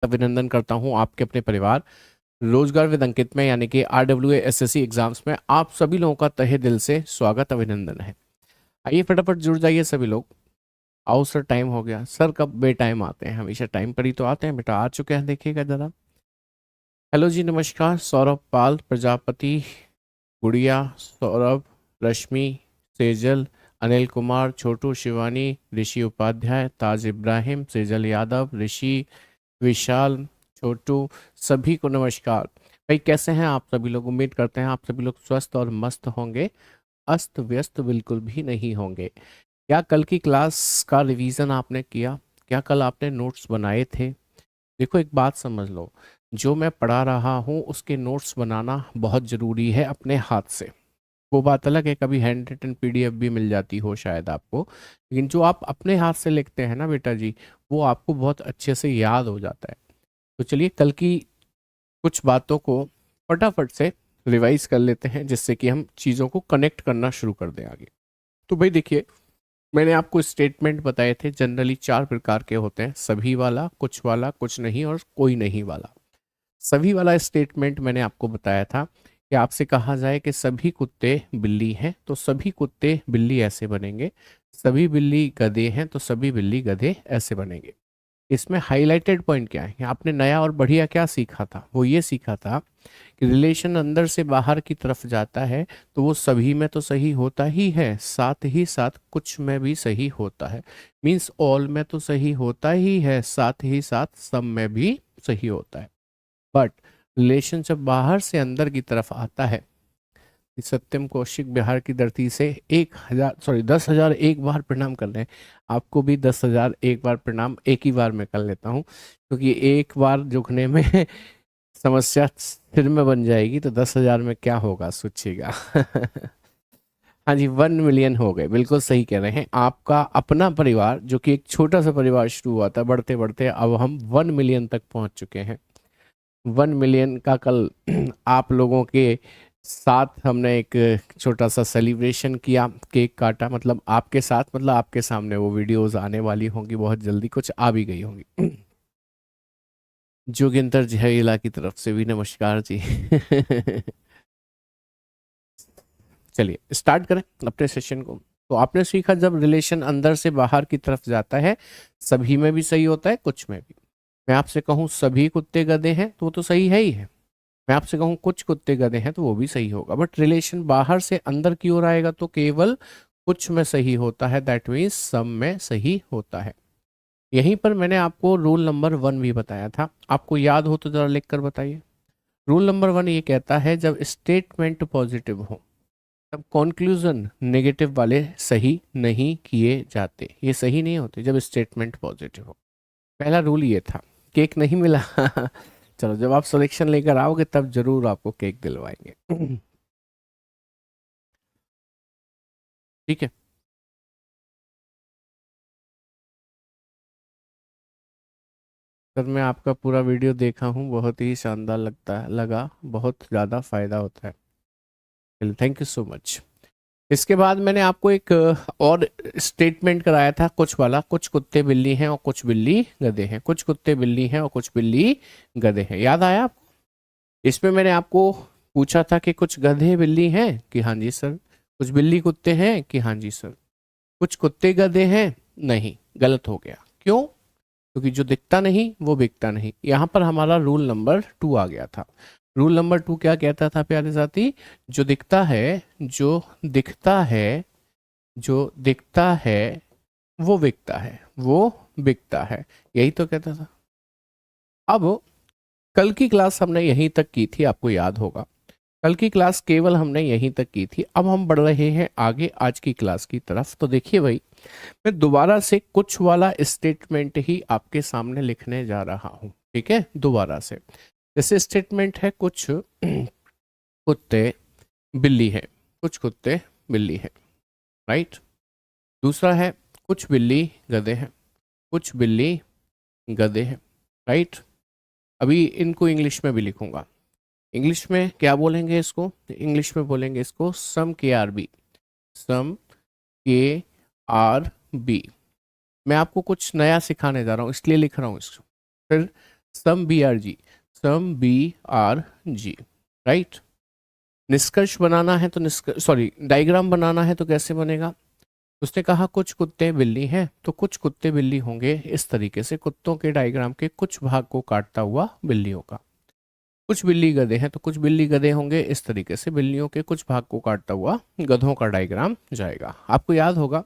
अभिनंदन करता हूं आपके अपने परिवार रोजगार विद अंकित में यानी कि RWA SSC एग्जाम्स में आप सभी लोगों का तहे दिल से स्वागत अभिनंदन है। आइए फटाफट जुड़ जाइए सभी लोग। आओ सर, टाइम हो गया। सर कब बे टाइम आते हैं? हमेशा टाइम पर ही तो आते हैं बेटा। आ चुके हैं, देखिएगा जरा। हेलो जी, नमस्कार। सौरभ पाल प्रजापति, गुड़िया, सौरभ, रश्मि, सेजल, अनिल कुमार, छोटू, शिवानी, ऋषि उपाध्याय, ताज इब्राहिम, सेजल यादव, ऋषि, विशाल, छोटू, सभी को नमस्कार। भाई कैसे हैं आप सभी लोग? उम्मीद करते हैं आप सभी लोग स्वस्थ और मस्त होंगे, अस्त व्यस्त बिल्कुल भी नहीं होंगे। क्या कल की क्लास का रिवीजन आपने किया? क्या कल आपने नोट्स बनाए थे? देखो एक बात समझ लो, जो मैं पढ़ा रहा हूँ उसके नोट्स बनाना बहुत ज़रूरी है अपने हाथ से। वो बात अलग है कभी हैंड रिटन PDF भी मिल जाती हो शायद आपको, लेकिन जो आप अपने हाथ से लिखते हैं ना बेटा जी, वो आपको बहुत अच्छे से याद हो जाता है। तो चलिए कल की कुछ बातों को फटाफट से रिवाइज कर लेते हैं, जिससे कि हम चीज़ों को कनेक्ट करना शुरू कर दें आगे। तो भाई देखिए, मैंने आपको स्टेटमेंट बताए थे, जनरली 4 प्रकार के होते हैं। सभी वाला, कुछ नहीं और कोई नहीं वाला। सभी वाला स्टेटमेंट मैंने आपको बताया था कि आपसे कहा जाए कि सभी कुत्ते बिल्ली हैं तो सभी कुत्ते बिल्ली ऐसे बनेंगे, सभी बिल्ली गधे हैं तो सभी बिल्ली गधे ऐसे बनेंगे। इसमें हाईलाइटेड पॉइंट क्या है? आपने नया और बढ़िया क्या सीखा था? वो ये सीखा था कि रिलेशन अंदर से बाहर की तरफ जाता है तो वो सभी में तो सही होता ही है, साथ ही साथ कुछ में भी सही होता है। मीन्स ऑल में तो सही होता ही है, साथ ही साथ सब में भी सही होता है। बट रिलेशन जब बाहर से अंदर की तरफ आता है, सत्यम कौशिक बिहार की धरती से 10,000 एक बार प्रणाम कर लें। आपको भी 10,000 एक बार प्रणाम एक ही बार में कर लेता हूँ, क्योंकि एक बार झुकने में समस्या सिर में बन जाएगी, तो 10,000 में क्या होगा सोचिएगा। हाँ जी, 1 मिलियन हो गए, बिल्कुल सही कह रहे हैं। आपका अपना परिवार जो कि एक छोटा सा परिवार शुरू हुआ था, बढ़ते बढ़ते अब हम 1 मिलियन तक पहुंच चुके हैं। 1 मिलियन का कल आप लोगों के साथ हमने एक छोटा सा सेलिब्रेशन किया, केक काटा। मतलब आपके साथ, मतलब आपके सामने वो वीडियोस आने वाली होंगी बहुत जल्दी, कुछ आ भी गई होंगी। जोगिंदर जहरीला की तरफ से भी नमस्कार जी। चलिए स्टार्ट करें अपने सेशन को। तो आपने सीखा जब रिलेशन अंदर से बाहर की तरफ जाता है, सभी में भी सही होता है, कुछ में भी। मैं आपसे कहूँ सभी कुत्ते गधे हैं तो वो तो सही है ही है। मैं आपसे कहूँ कुछ कुत्ते गधे हैं तो वो भी सही होगा। बट रिलेशन बाहर से अंदर की ओर आएगा तो केवल कुछ में सही होता है, दैट मीन्स सब में सही होता है। यहीं पर मैंने आपको रूल नंबर 1 भी बताया था, आपको याद हो तो जरा लिख कर बताइए। रूल नंबर 1 ये कहता है जब स्टेटमेंट पॉजिटिव हो तब कंक्लूजन नेगेटिव वाले सही नहीं किए जाते। ये सही नहीं होते जब स्टेटमेंट पॉजिटिव हो। पहला रूल ये था। केक नहीं मिला? चलो जब आप सिलेक्शन लेकर आओगे तब जरूर आपको केक दिलवाएंगे। ठीक है। सर मैं आपका पूरा वीडियो देखा हूँ, बहुत ही शानदार लगा, बहुत ज़्यादा फायदा होता है। चलिए थैंक यू सो मच। इसके बाद मैंने आपको एक और स्टेटमेंट कराया था, कुछ वाला। कुछ कुत्ते बिल्ली हैं और कुछ बिल्ली गधे हैं, कुछ कुत्ते बिल्ली हैं और कुछ बिल्ली गधे हैं। याद आया आपको? इसमें मैंने आपको पूछा था कि कुछ गधे बिल्ली हैं कि हाँ जी सर, कुछ बिल्ली कुत्ते हैं कि हाँ जी सर, कुछ कुत्ते गधे हैं। नहीं, गलत हो गया। क्यों? क्योंकि जो दिखता नहीं वो बिकता नहीं। यहाँ पर हमारा रूल नंबर 2 आ गया था। रूल नंबर 2 क्या कहता था प्यारे साथी? जो दिखता है, जो दिखता है, जो दिखता है वो बिकता है, वो बिकता है। यही तो कहता था। अब कल की क्लास हमने यहीं तक की थी, आपको याद होगा। कल की क्लास केवल हमने यहीं तक की थी। अब हम बढ़ रहे हैं आगे आज की क्लास की तरफ। तो देखिए भाई, मैं दोबारा से कुछ वाला स्टेटमेंट ही आपके सामने लिखने जा रहा हूं। ठीक है, दोबारा से। जैसे स्टेटमेंट है कुछ कुत्ते बिल्ली है, कुछ कुत्ते बिल्ली है, राइट। दूसरा है कुछ बिल्ली गधे हैं, कुछ बिल्ली गधे हैं, राइट। अभी इनको इंग्लिश में भी लिखूंगा। इंग्लिश में क्या बोलेंगे इसको? इंग्लिश में बोलेंगे इसको सम KRB, सम KRB। मैं आपको कुछ नया सिखाने जा रहा हूँ इसलिए लिख रहा हूँ इसको। फिर सम BRG, सम BRG, राइट। निष्कर्ष बनाना है तो डायग्राम बनाना है तो कैसे बनेगा? उसने कहा कुछ कुत्ते बिल्ली हैं, तो कुछ कुत्ते बिल्ली होंगे इस तरीके से, कुत्तों के डायग्राम के कुछ भाग को काटता हुआ बिल्लियों का। कुछ बिल्ली गधे हैं तो कुछ बिल्ली गधे होंगे इस तरीके से, बिल्लियों के कुछ भाग को काटता हुआ गधों का डायग्राम जाएगा। आपको याद होगा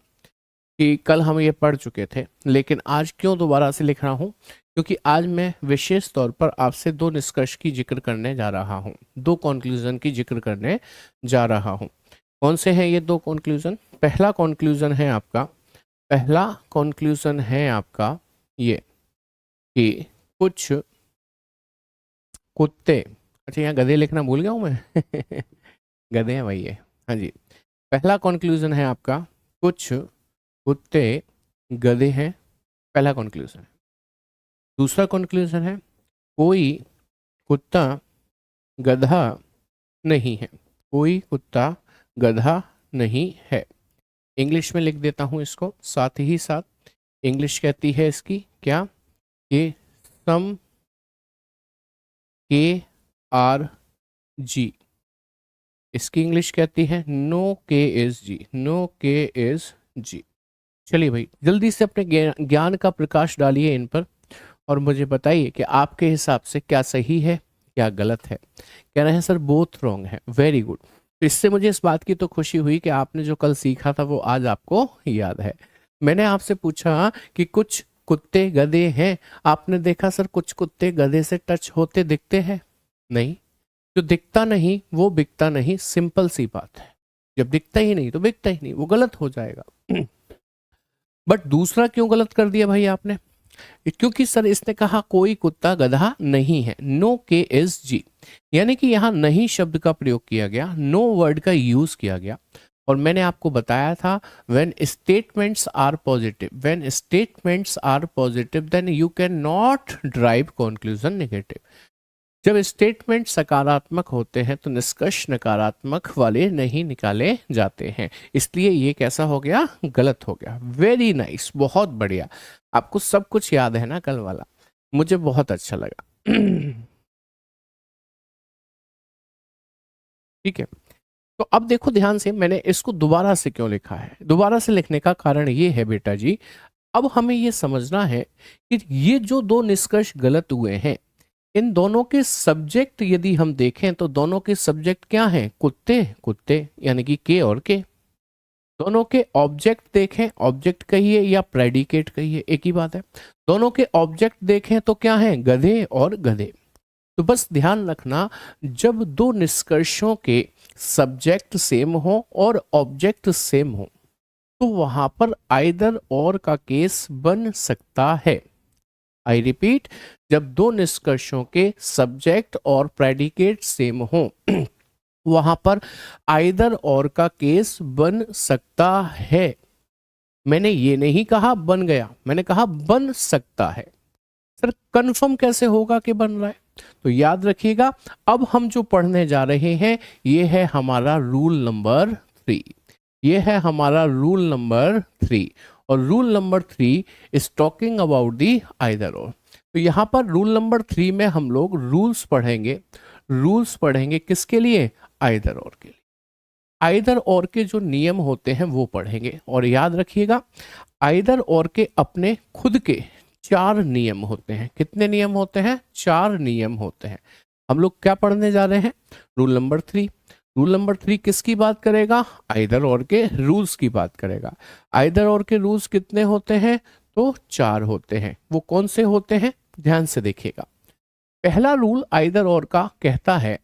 कि कल हम ये पढ़ चुके थे, लेकिन आज क्यों दोबारा से लिख रहा हूँ? क्योंकि आज मैं विशेष तौर पर आपसे दो निष्कर्ष की जिक्र करने जा रहा हूँ, दो कंक्लूजन की जिक्र करने जा रहा हूँ। कौन से हैं ये दो कंक्लूजन? पहला कंक्लूजन है आपका ये कि कुछ कुत्ते, अच्छा यहाँ गधे लिखना भूल गया हूँ मैं गधे हैं भाई ये, हाँ जी। पहला कंक्लूजन है आपका कुछ कुत्ते गधे हैं, पहला कंक्लूजन है। दूसरा कंक्लूजन है कोई कुत्ता गधा नहीं है, कोई कुत्ता गधा नहीं है। इंग्लिश में लिख देता हूं इसको, साथ ही साथ इंग्लिश कहती है इसकी क्या, कि सम KRG, इसकी इंग्लिश कहती है नो KSG, नो KSG। चलिए भाई जल्दी से अपने ज्ञान का प्रकाश डालिए इन पर और मुझे बताइए कि आपके हिसाब से क्या सही है क्या गलत है। कह रहे हैं सर बोथ रॉन्ग है, वेरी गुड। तो इससे मुझे इस बात की तो खुशी हुई कि आपने जो कल सीखा था वो आज आपको याद है। मैंने आपसे पूछा कि कुछ कुत्ते गधे हैं, आपने देखा सर कुछ कुत्ते गधे से टच होते दिखते हैं? नहीं, जो दिखता नहीं वो बिकता नहीं, सिंपल सी बात है। जब दिखता ही नहीं तो बिकता ही नहीं, वो गलत हो जाएगा। बट दूसरा क्यों गलत कर दिया भाई आपने? क्योंकि सर इसने कहा कोई कुत्ता गधा नहीं है, नो KSG, यानी कि यहां नहीं शब्द का प्रयोग किया गया, नो वर्ड का यूज किया गया। और मैंने आपको बताया था when statements are positive then you can not drive conclusion negative. जब स्टेटमेंट सकारात्मक होते हैं तो निष्कर्ष नकारात्मक वाले नहीं निकाले जाते हैं, इसलिए ये कैसा हो गया, गलत हो गया। वेरी नाइस, बहुत बढ़िया, आपको सब कुछ याद है ना कल वाला, मुझे बहुत अच्छा लगा। ठीक है, तो अब देखो ध्यान से, मैंने इसको दोबारा से क्यों लिखा है? दोबारा से लिखने का कारण ये है बेटा जी, अब हमें ये समझना है कि ये जो दो निष्कर्ष गलत हुए हैं, इन दोनों के सब्जेक्ट यदि हम देखें तो दोनों के सब्जेक्ट क्या हैं? कुत्ते कुत्ते, यानी कि के और के। दोनों के ऑब्जेक्ट देखें, ऑब्जेक्ट कहिए या प्रेडिकेट कहिए एक ही बात है। दोनों के ऑब्जेक्ट देखें तो क्या है? गधे और गधे। तो बस ध्यान रखना, जब दो निष्कर्षों के सब्जेक्ट सेम हो और ऑब्जेक्ट सेम हो तो वहां पर आइदर और का केस बन सकता है। आई रिपीट, जब दो निष्कर्षों के सब्जेक्ट और प्रेडिकेट सेम हो वहां पर आइदर और का केस बन सकता है। मैंने ये नहीं कहा बन गया, मैंने कहा बन सकता है। सर कंफर्म कैसे होगा कि बन रहा है? तो याद रखिएगा, अब हम जो पढ़ने जा रहे हैं ये है हमारा रूल नंबर 3, ये है हमारा रूल नंबर 3। और rule number 3 is talking about the either और। तो यहाँ पर रूल नंबर 3 में हम लोग रूल्स पढ़ेंगे किसके लिए? आइदर और के लिए। आइदर और के जो नियम होते हैं वो पढ़ेंगे। और याद रखिएगा, आइदर और के अपने खुद के 4 नियम होते हैं। कितने नियम होते हैं? 4 नियम होते हैं। हम लोग क्या पढ़ने जा रहे हैं? Rule number 3। रूल नंबर 3 किसकी बात करेगा? आइदर और के रूल्स की बात करेगा। आइदर और के रूल्स कितने होते हैं? तो 4 होते हैं। वो कौन से होते हैं? ध्यान से देखिएगा। पहला रूल आइदर और का कहता है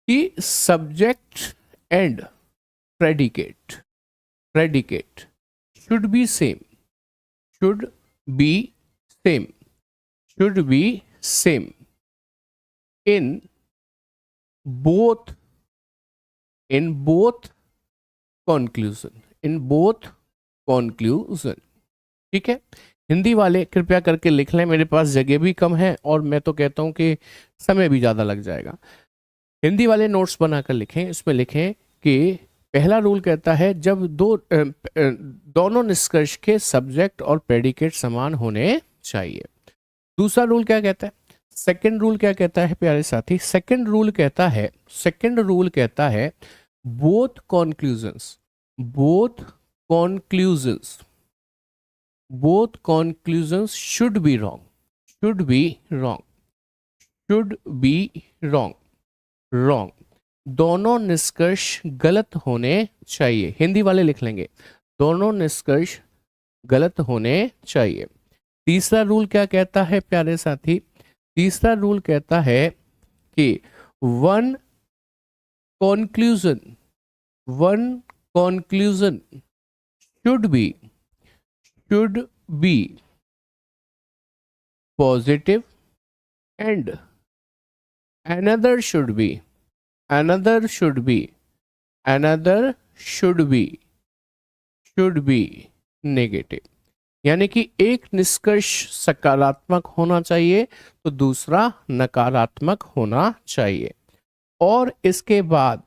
कि subject and predicate should be same, should be same in both conclusion। ठीक है, हिंदी वाले कृपया करके लिख लें, मेरे पास जगह भी कम है और मैं तो कहता हूं कि समय भी ज्यादा लग जाएगा। हिंदी वाले नोट्स बनाकर लिखें, इसमें लिखें कि पहला रूल कहता है जब दोनों निष्कर्ष के सब्जेक्ट और प्रेडिकेट समान होने चाहिए। दूसरा रूल क्या कहता है? सेकंड रूल क्या कहता है प्यारे साथी? सेकंड रूल कहता है both conclusions should be wrong. दोनों निष्कर्ष गलत होने चाहिए। हिंदी वाले लिख लेंगे, दोनों निष्कर्ष गलत होने चाहिए। तीसरा रूल क्या कहता है प्यारे साथी? तीसरा रूल कहता है कि one conclusion should be positive and another should be negative। यानी कि एक निष्कर्ष सकारात्मक होना चाहिए तो दूसरा नकारात्मक होना चाहिए। और इसके बाद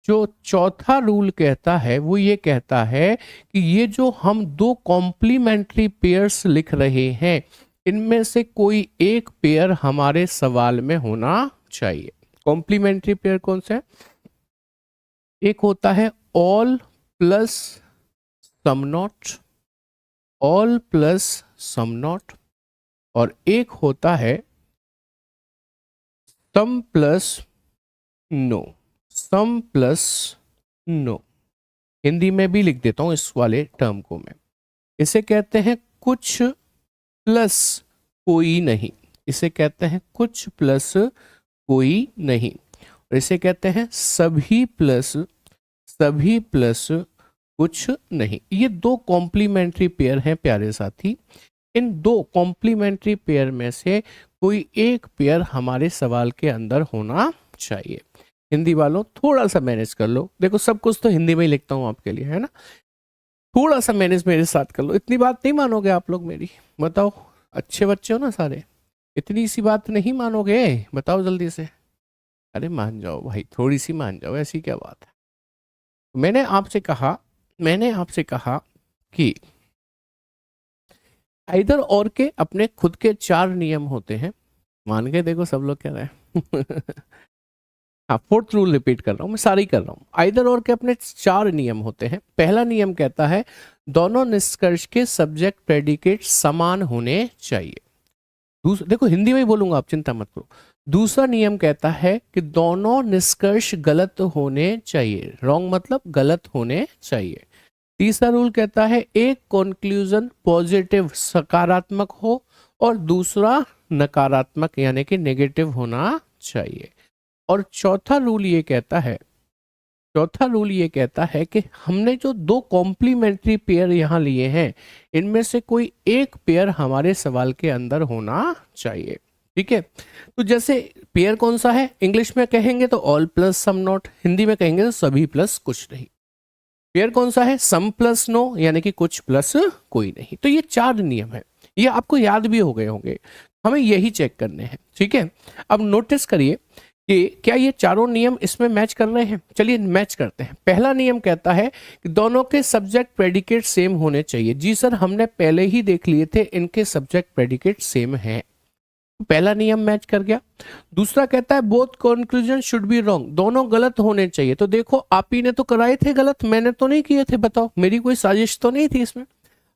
जो चौथा रूल कहता है वो ये कहता है कि ये जो हम दो कॉम्प्लीमेंट्री पेयर्स लिख रहे हैं इनमें से कोई एक पेयर हमारे सवाल में होना चाहिए। कॉम्प्लीमेंट्री पेयर कौन सा है? एक होता है ऑल प्लस सम नॉट, और एक होता है सम प्लस नो। हिंदी में भी लिख देता हूं इस वाले टर्म को मैं। इसे कहते हैं कुछ प्लस कोई नहीं, और इसे कहते हैं सभी प्लस कुछ नहीं। ये दो कॉम्प्लीमेंट्री पेयर हैं प्यारे साथी। इन दो कॉम्प्लीमेंट्री पेयर में से कोई एक पेयर हमारे सवाल के अंदर होना चाहिए। हिंदी वालों थोड़ा सा मैनेज कर लो, देखो सब कुछ तो हिंदी में ही लिखता हूं आपके लिए, है ना? थोड़ा सा मैनेज मेरे साथ कर लो, इतनी बात नहीं मानोगे आप लोग मेरी? बताओ, अच्छे बच्चे हो ना सारे, इतनी सी बात नहीं मानोगे? बताओ जल्दी से। अरे मान जाओ भाई, थोड़ी सी मान जाओ, ऐसी क्या बात है? मैंने आपसे कहा कि आइदर और के अपने खुद के 4 नियम होते हैं। मान के देखो, सब लोग कह रहे हैं। हाँ, फोर्थ रूल रिपीट कर रहा हूं, मैं सारी कर रहा हूं। आइदर और के अपने 4 नियम होते हैं। पहला नियम कहता है दोनों निष्कर्ष के सब्जेक्ट प्रेडिकेट समान होने चाहिए। देखो हिंदी में ही बोलूंगा, आप चिंता मत करो। दूसरा नियम कहता है कि दोनों निष्कर्ष गलत होने चाहिए, रॉन्ग मतलब गलत होने चाहिए। तीसरा रूल कहता है एक कंक्लूजन पॉजिटिव सकारात्मक हो और दूसरा नकारात्मक यानी कि नेगेटिव होना चाहिए। और चौथा रूल ये कहता है कि हमने जो दो कॉम्प्लीमेंट्री पेयर यहाँ लिए हैं इनमें से कोई एक पेयर हमारे सवाल के अंदर होना चाहिए। ठीक है, तो जैसे पेयर कौन सा है? इंग्लिश में कहेंगे तो all plus some not, Hindi में कहेंगे तो सभी प्लस कुछ नहीं। पेयर कौन सा है? सम प्लस नो यानी कि कुछ प्लस कोई नहीं। तो ये 4 नियम है, ये आपको याद भी हो गए होंगे, हमें यही चेक करने हैं। ठीक है, अब नोटिस करिए कि क्या ये चारों नियम इसमें मैच कर रहे हैं। चलिए मैच करते हैं। पहला नियम कहता है कि दोनों के सब्जेक्ट प्रेडिकेट सेम होने चाहिए। जी सर, हमने पहले ही देख लिए थे, इनके सब्जेक्ट प्रेडिकेट सेम हैं, पहला नियम मैच कर गया। दूसरा कहता है both conclusion should be wrong, दोनों गलत होने चाहिए। तो देखो आप ही ने तो कराए थे गलत, मैंने तो नहीं किए थे, बताओ मेरी कोई साजिश तो नहीं थी इसमें,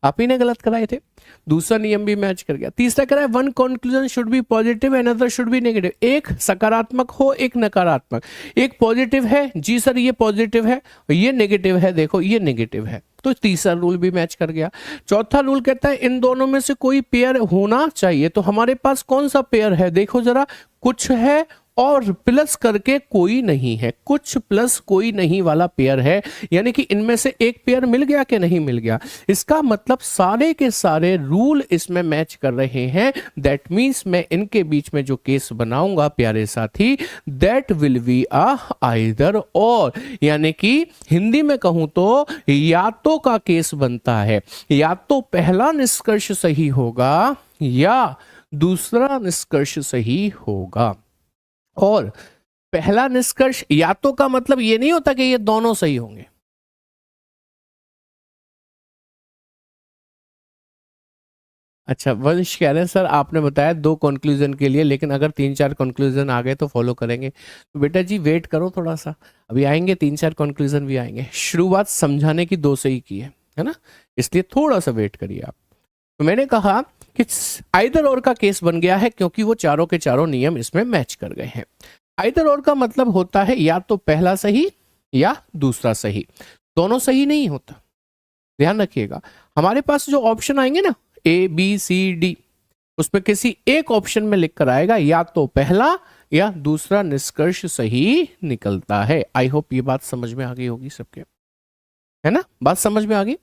आप ही ने गलत कराए थे। दूसरा नियम भी मैच कर गया। तीसरा कह रहा है one conclusion should be positive and other should be negative, एक सकारात्मक हो एक नकारात्मक। एक पॉजिटिव है, जी सर ये पॉजिटिव है, ये नेगेटिव है, देखो ये नेगेटिव है। तो तीसरा रूल भी मैच कर गया। चौथा रूल कहता है इन दोनों में से कोई पेयर होना चाहिए। तो हमारे पास कौन सा पेयर है? देखो जरा, कुछ है और प्लस करके कोई नहीं है, कुछ प्लस कोई नहीं वाला पेयर है, यानी कि इनमें से एक पेयर मिल गया कि नहीं मिल गया। इसका मतलब सारे के सारे रूल इसमें मैच कर रहे हैं। दैट मीन्स मैं इनके बीच में जो केस बनाऊंगा प्यारे साथी, that will be a either और, यानी कि हिंदी में कहूं तो या तो का केस बनता है, या तो पहला निष्कर्ष सही होगा या दूसरा निष्कर्ष सही होगा। और पहला निष्कर्ष या तो का मतलब ये नहीं होता कि ये दोनों सही होंगे, अच्छा, वंश कह रहे हैं सर आपने बताया 2 कंक्लूजन के लिए, लेकिन अगर 3-4 कंक्लूजन आ गए तो फॉलो करेंगे। तो बेटा जी वेट करो थोड़ा सा, अभी आएंगे 3-4 कंक्लूजन भी आएंगे। शुरुआत समझाने की 2 से ही की है ना, इसलिए थोड़ा सा वेट करिए आप। तो मैंने कहा कि आइदर और का केस बन गया है क्योंकि वो चारों के चारों नियम इसमें मैच कर गए हैं। आइदर और का मतलब होता है या तो पहला सही या दूसरा सही, दोनों सही नहीं होता। ध्यान रखिएगा, हमारे पास जो ऑप्शन आएंगे ना ABCD, उसमें किसी एक ऑप्शन में लिख कर आएगा या तो पहला या दूसरा निष्कर्ष सही निकलता है। आई होप ये बात समझ में आ गई होगी सबके, है ना, बात समझ में आ गई।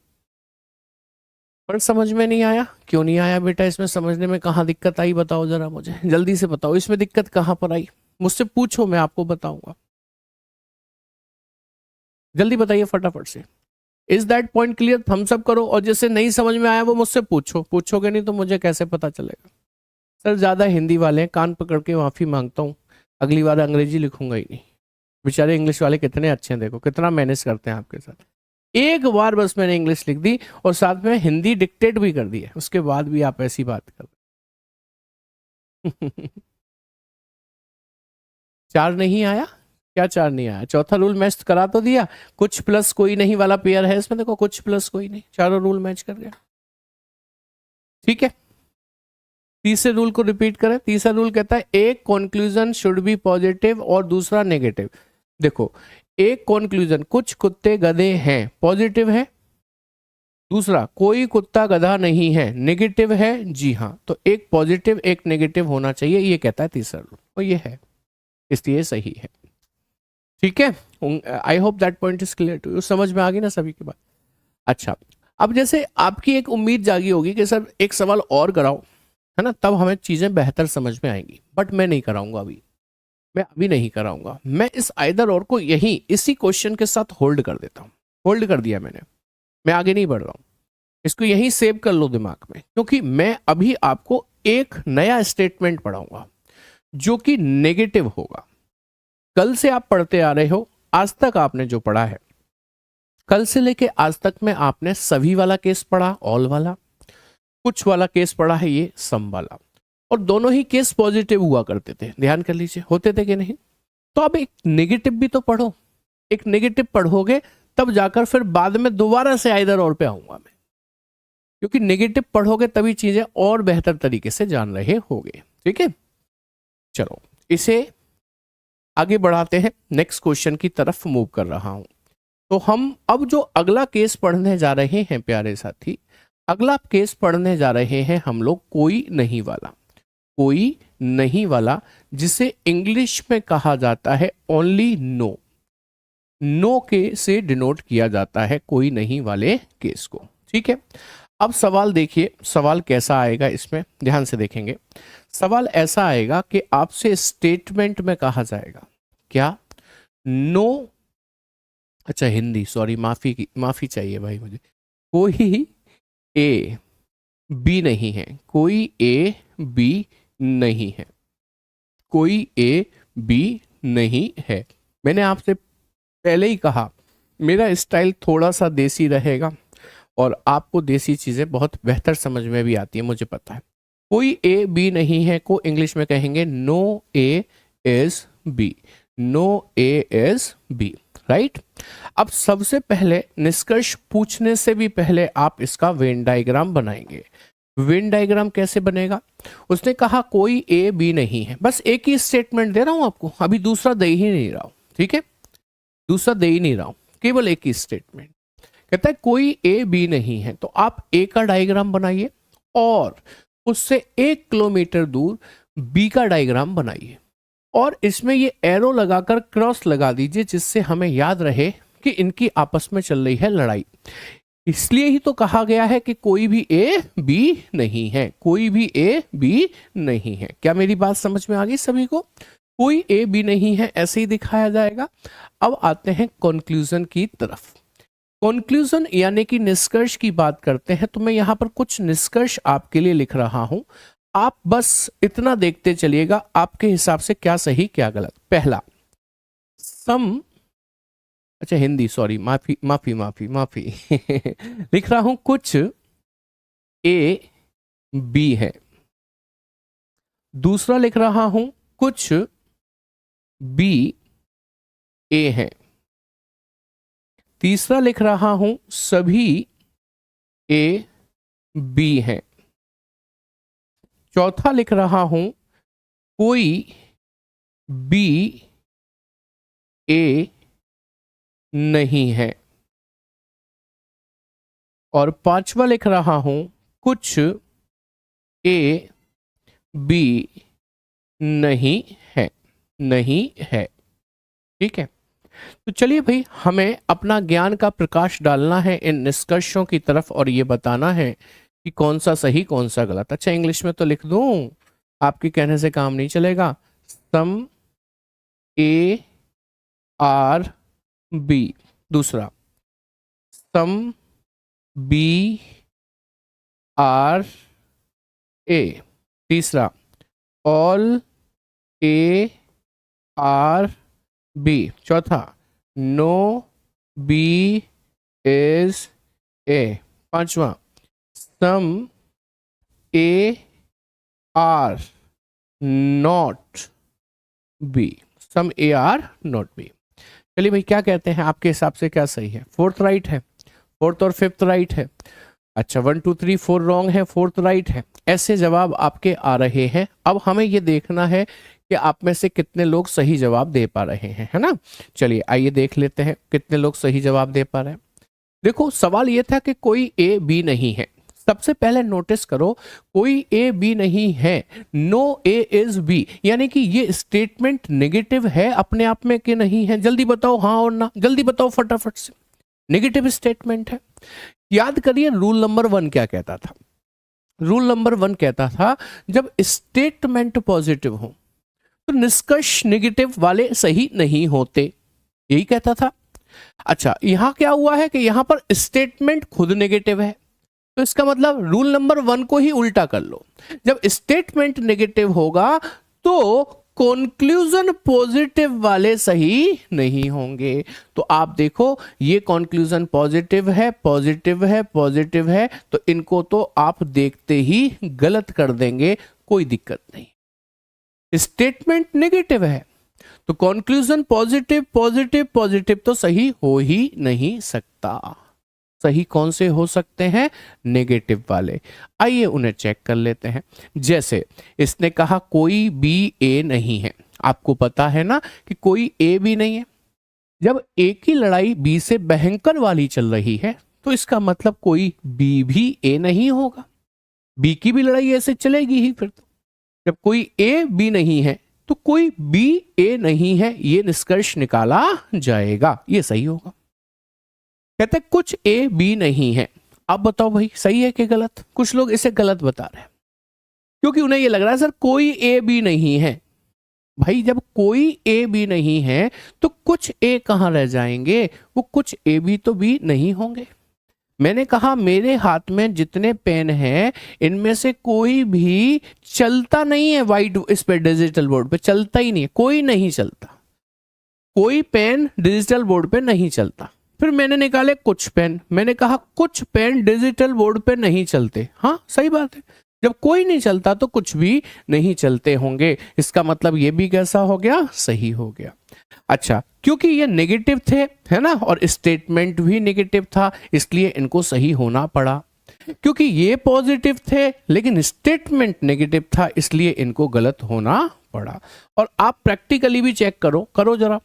पर समझ में नहीं आया, क्यों नहीं आया बेटा? इसमें समझने में कहाँ दिक्कत आई बताओ जरा, मुझे जल्दी से बताओ, इसमें दिक्कत कहाँ पर आई? मुझसे पूछो, मैं आपको बताऊंगा। जल्दी बताइए फटाफट से। Is that point clear? Thumbs up करो, और जैसे नहीं समझ में आया वो मुझसे पूछो, पूछोगे नहीं तो मुझे कैसे पता चलेगा? सर ज्यादा हिंदी वाले हैं, कान पकड़ के माफी मांगता हूँ, अगली बार अंग्रेजी लिखूंगा ही नहीं। बेचारे इंग्लिश वाले कितने अच्छे हैं, देखो कितना मैनेज करते हैं आपके साथ। एक बार बस मैंने इंग्लिश लिख दी और साथ में हिंदी डिक्टेट भी कर दी है, उसके बाद भी आप ऐसी बात कर चार नहीं आया? क्या चार नहीं आया? चौथा रूल मैच करा तो दिया, कुछ प्लस कोई नहीं वाला पेयर है इसमें, देखो कुछ प्लस कोई नहीं, चारों रूल मैच कर गया। ठीक है, तीसरे रूल को रिपीट करें। तीसरा रूल कहता है एक कंक्लूजन शुड बी पॉजिटिव और दूसरा नेगेटिव। देखो, एक कंक्लूजन कुछ कुत्ते गधे हैं पॉजिटिव है, दूसरा कोई कुत्ता गधा नहीं है नेगेटिव है। जी हाँ, तो एक पॉजिटिव एक नेगेटिव होना चाहिए, ये कहता है तीसरा रूल, और ये है, इसलिए सही है। ठीक है, I hope that point is clear to you, समझ में आ गई ना सभी की बात? अच्छा, अब जैसे आपकी एक उम्मीद जागी होगी कि सर एक सवाल और कराओ, है ना, तब हमें चीजें बेहतर समझ में आएंगी, बट मैं नहीं कराऊंगा अभी, मैं अभी नहीं कराऊंगा। मैं इस आइदर और को यही इसी क्वेश्चन के साथ होल्ड कर देता हूं, होल्ड कर दिया मैंने, मैं आगे नहीं बढ़ रहा हूं, इसको यहीं सेव कर लो दिमाग में, क्योंकि मैं अभी आपको एक नया स्टेटमेंट पढ़ाऊंगा जो कि नेगेटिव होगा। कल से आप पढ़ते आ रहे हो, आज तक आपने जो पढ़ा है, कल से लेके आज तक में आपने सभी वाला केस पढ़ा, ऑल वाला, कुछ वाला केस पढ़ा है, ये सम वाला, और दोनों ही केस पॉजिटिव हुआ करते थे, ध्यान कर लीजिए, होते थे कि नहीं? तो अब एक नेगेटिव भी तो पढ़ो, एक नेगेटिव पढ़ोगे तब जाकर फिर बाद में दोबारा से आइदर और पे आऊंगा मैं, क्योंकि नेगेटिव पढ़ोगे तभी चीजें और बेहतर तरीके से जान रहे होगे। ठीक है, चलो इसे आगे बढ़ाते हैं, नेक्स्ट क्वेश्चन की तरफ मूव कर रहा हूं। तो हम अब जो अगला केस पढ़ने जा रहे हैं प्यारे साथी, अगला केस पढ़ने जा रहे हैं हम लोग कोई नहीं वाला, कोई नहीं वाला, जिसे इंग्लिश में कहा जाता है ओनली नो, नो के से डिनोट किया जाता है कोई नहीं वाले केस को। ठीक है, अब सवाल देखिए, सवाल कैसा आएगा इसमें, ध्यान से देखेंगे। सवाल ऐसा आएगा कि आपसे स्टेटमेंट में कहा जाएगा क्या, नो, अच्छा हिंदी, सॉरी, माफी चाहिए भाई मुझे, कोई ए बी नहीं है, कोई ए बी नहीं है, कोई ए बी नहीं है। मैंने आपसे पहले ही कहा मेरा स्टाइल थोड़ा सा देसी रहेगा और आपको देसी चीजें बहुत बेहतर समझ में भी आती है, मुझे पता है। कोई ए बी नहीं है को इंग्लिश में कहेंगे no A is B, no A is B, right. अब सबसे पहले निष्कर्ष पूछने से भी पहले आप इसका वेन डायग्राम बनाएंगे। वेन डायग्राम कैसे बनेगा? उसने कहा कोई ए बी नहीं है, बस एक ही स्टेटमेंट दे रहा हूं आपको, अभी दूसरा दे ही नहीं रहा हूं, ठीक है, दूसरा दे ही नहीं रहा हूं, केवल एक ही स्टेटमेंट। कहता है कोई ए बी नहीं है, तो आप ए का डायग्राम बनाइए और उससे 1 किलोमीटर दूर बी का डायग्राम बनाइए, और इसमें ये एरो लगाकर क्रॉस लगा दीजिए, जिससे हमें याद रहे कि इनकी आपस में चल रही है लड़ाई। इसलिए ही तो कहा गया है कि कोई भी ए बी नहीं है, कोई भी ए बी नहीं है। क्या मेरी बात समझ में आ गई सभी को? कोई ए बी नहीं है, ऐसे ही दिखाया जाएगा। अब आते हैं कंक्लूजन की तरफ। कंक्लूजन यानी कि निष्कर्ष की बात करते हैं, तो मैं यहां पर कुछ निष्कर्ष आपके लिए लिख रहा हूं, आप बस इतना देखते चलिएगा आपके हिसाब से क्या सही क्या गलत। पहला, सम, अच्छा हिंदी, सॉरी, माफी माफी माफी माफी लिख रहा हूं कुछ ए बी है। दूसरा लिख रहा हूं कुछ बी ए है। तीसरा लिख रहा हूं सभी ए बी है। चौथा लिख रहा हूं कोई बी ए नहीं है। और पांचवा लिख रहा हूं कुछ ए बी नहीं है। नहीं है। ठीक है, तो चलिए भाई, हमें अपना ज्ञान का प्रकाश डालना है इन निष्कर्षों की तरफ और ये बताना है कि कौन सा सही कौन सा गलत। अच्छा, इंग्लिश में तो लिख दूं, आपके कहने से काम नहीं चलेगा। Some A are B. दूसरा, सम बी आर ए। तीसरा, ऑल ए आर बी। चौथा, नो बी इज ए। पांचवा, some A are not B. Some A are not B. चलिए भाई, क्या कहते हैं आपके हिसाब से क्या सही है? फोर्थ राइट है, फोर्थ और फिफ्थ राइट है। अच्छा, 1 2 3 4 रॉन्ग है, फोर्थ राइट है। ऐसे जवाब आपके आ रहे हैं। अब हमें ये देखना है कि आप में से कितने लोग सही जवाब दे पा रहे हैं, है ना। चलिए आइए देख लेते हैं कितने लोग सही जवाब दे पा रहे हैं। देखो, सवाल ये था कि कोई ए बी नहीं है। सबसे पहले नोटिस करो, कोई ए बी नहीं है, नो ए इज बी, यानी कि ये स्टेटमेंट नेगेटिव है अपने आप में कि नहीं है? जल्दी बताओ हाँ और ना, जल्दी बताओ फटाफट से। नेगेटिव स्टेटमेंट है। याद करिए रूल नंबर 1 क्या कहता था। रूल नंबर 1 कहता था जब स्टेटमेंट पॉजिटिव हो तो निष्कर्ष नेगेटिव वाले सही नहीं होते, यही कहता था। अच्छा, यहां क्या हुआ है कि यहां पर स्टेटमेंट खुद नेगेटिव है, तो इसका मतलब रूल नंबर 1 को ही उल्टा कर लो। जब स्टेटमेंट नेगेटिव होगा तो कॉन्क्लूजन पॉजिटिव वाले सही नहीं होंगे। तो आप देखो, ये कॉन्क्लूजन पॉजिटिव है, पॉजिटिव है, पॉजिटिव है, तो इनको तो आप देखते ही गलत कर देंगे, कोई दिक्कत नहीं। स्टेटमेंट नेगेटिव है तो कॉन्क्लूजन पॉजिटिव पॉजिटिव पॉजिटिव तो सही हो ही नहीं सकता। सही कौन से हो सकते हैं? नेगेटिव वाले। आइए उन्हें चेक कर लेते हैं। जैसे इसने कहा कोई बी ए नहीं है। आपको पता है ना कि कोई ए बी नहीं है। जब ए की लड़ाई बी से भयंकर वाली चल रही है तो इसका मतलब कोई बी भी ए नहीं होगा। बी की भी लड़ाई ऐसे चलेगी ही फिर तो। जब कोई ए बी नहीं है तो कोई बी ए नहीं है, ये निष्कर्ष निकाला जाएगा, ये सही होगा। कहते हैं कुछ ए बी नहीं है। आप बताओ भाई सही है कि गलत? कुछ लोग इसे गलत बता रहे हैं क्योंकि उन्हें ये लग रहा है सर कोई ए बी नहीं है। भाई जब कोई ए बी नहीं है तो कुछ ए कहां रह जाएंगे? वो कुछ ए बी तो बी नहीं होंगे। मैंने कहा मेरे हाथ में जितने पेन हैं इनमें से कोई भी चलता नहीं है, व्हाइट इस पे डिजिटल बोर्ड पे चलता ही नहीं है, कोई नहीं चलता। कोई पेन डिजिटल बोर्ड पे नहीं चलता। फिर मैंने निकाले कुछ पेन, मैंने कहा कुछ पेन डिजिटल बोर्ड पे नहीं चलते। हाँ सही बात है, जब कोई नहीं चलता तो कुछ भी नहीं चलते होंगे। इसका मतलब ये भी कैसा हो गया? सही हो गया। अच्छा, क्योंकि ये नेगेटिव थे, है ना, और स्टेटमेंट भी नेगेटिव था, इसलिए इनको सही होना पड़ा। क्योंकि ये पॉजिटिव थे लेकिन स्टेटमेंट नेगेटिव था, इसलिए इनको गलत होना पड़ा। और आप प्रैक्टिकली भी चेक करो जरा।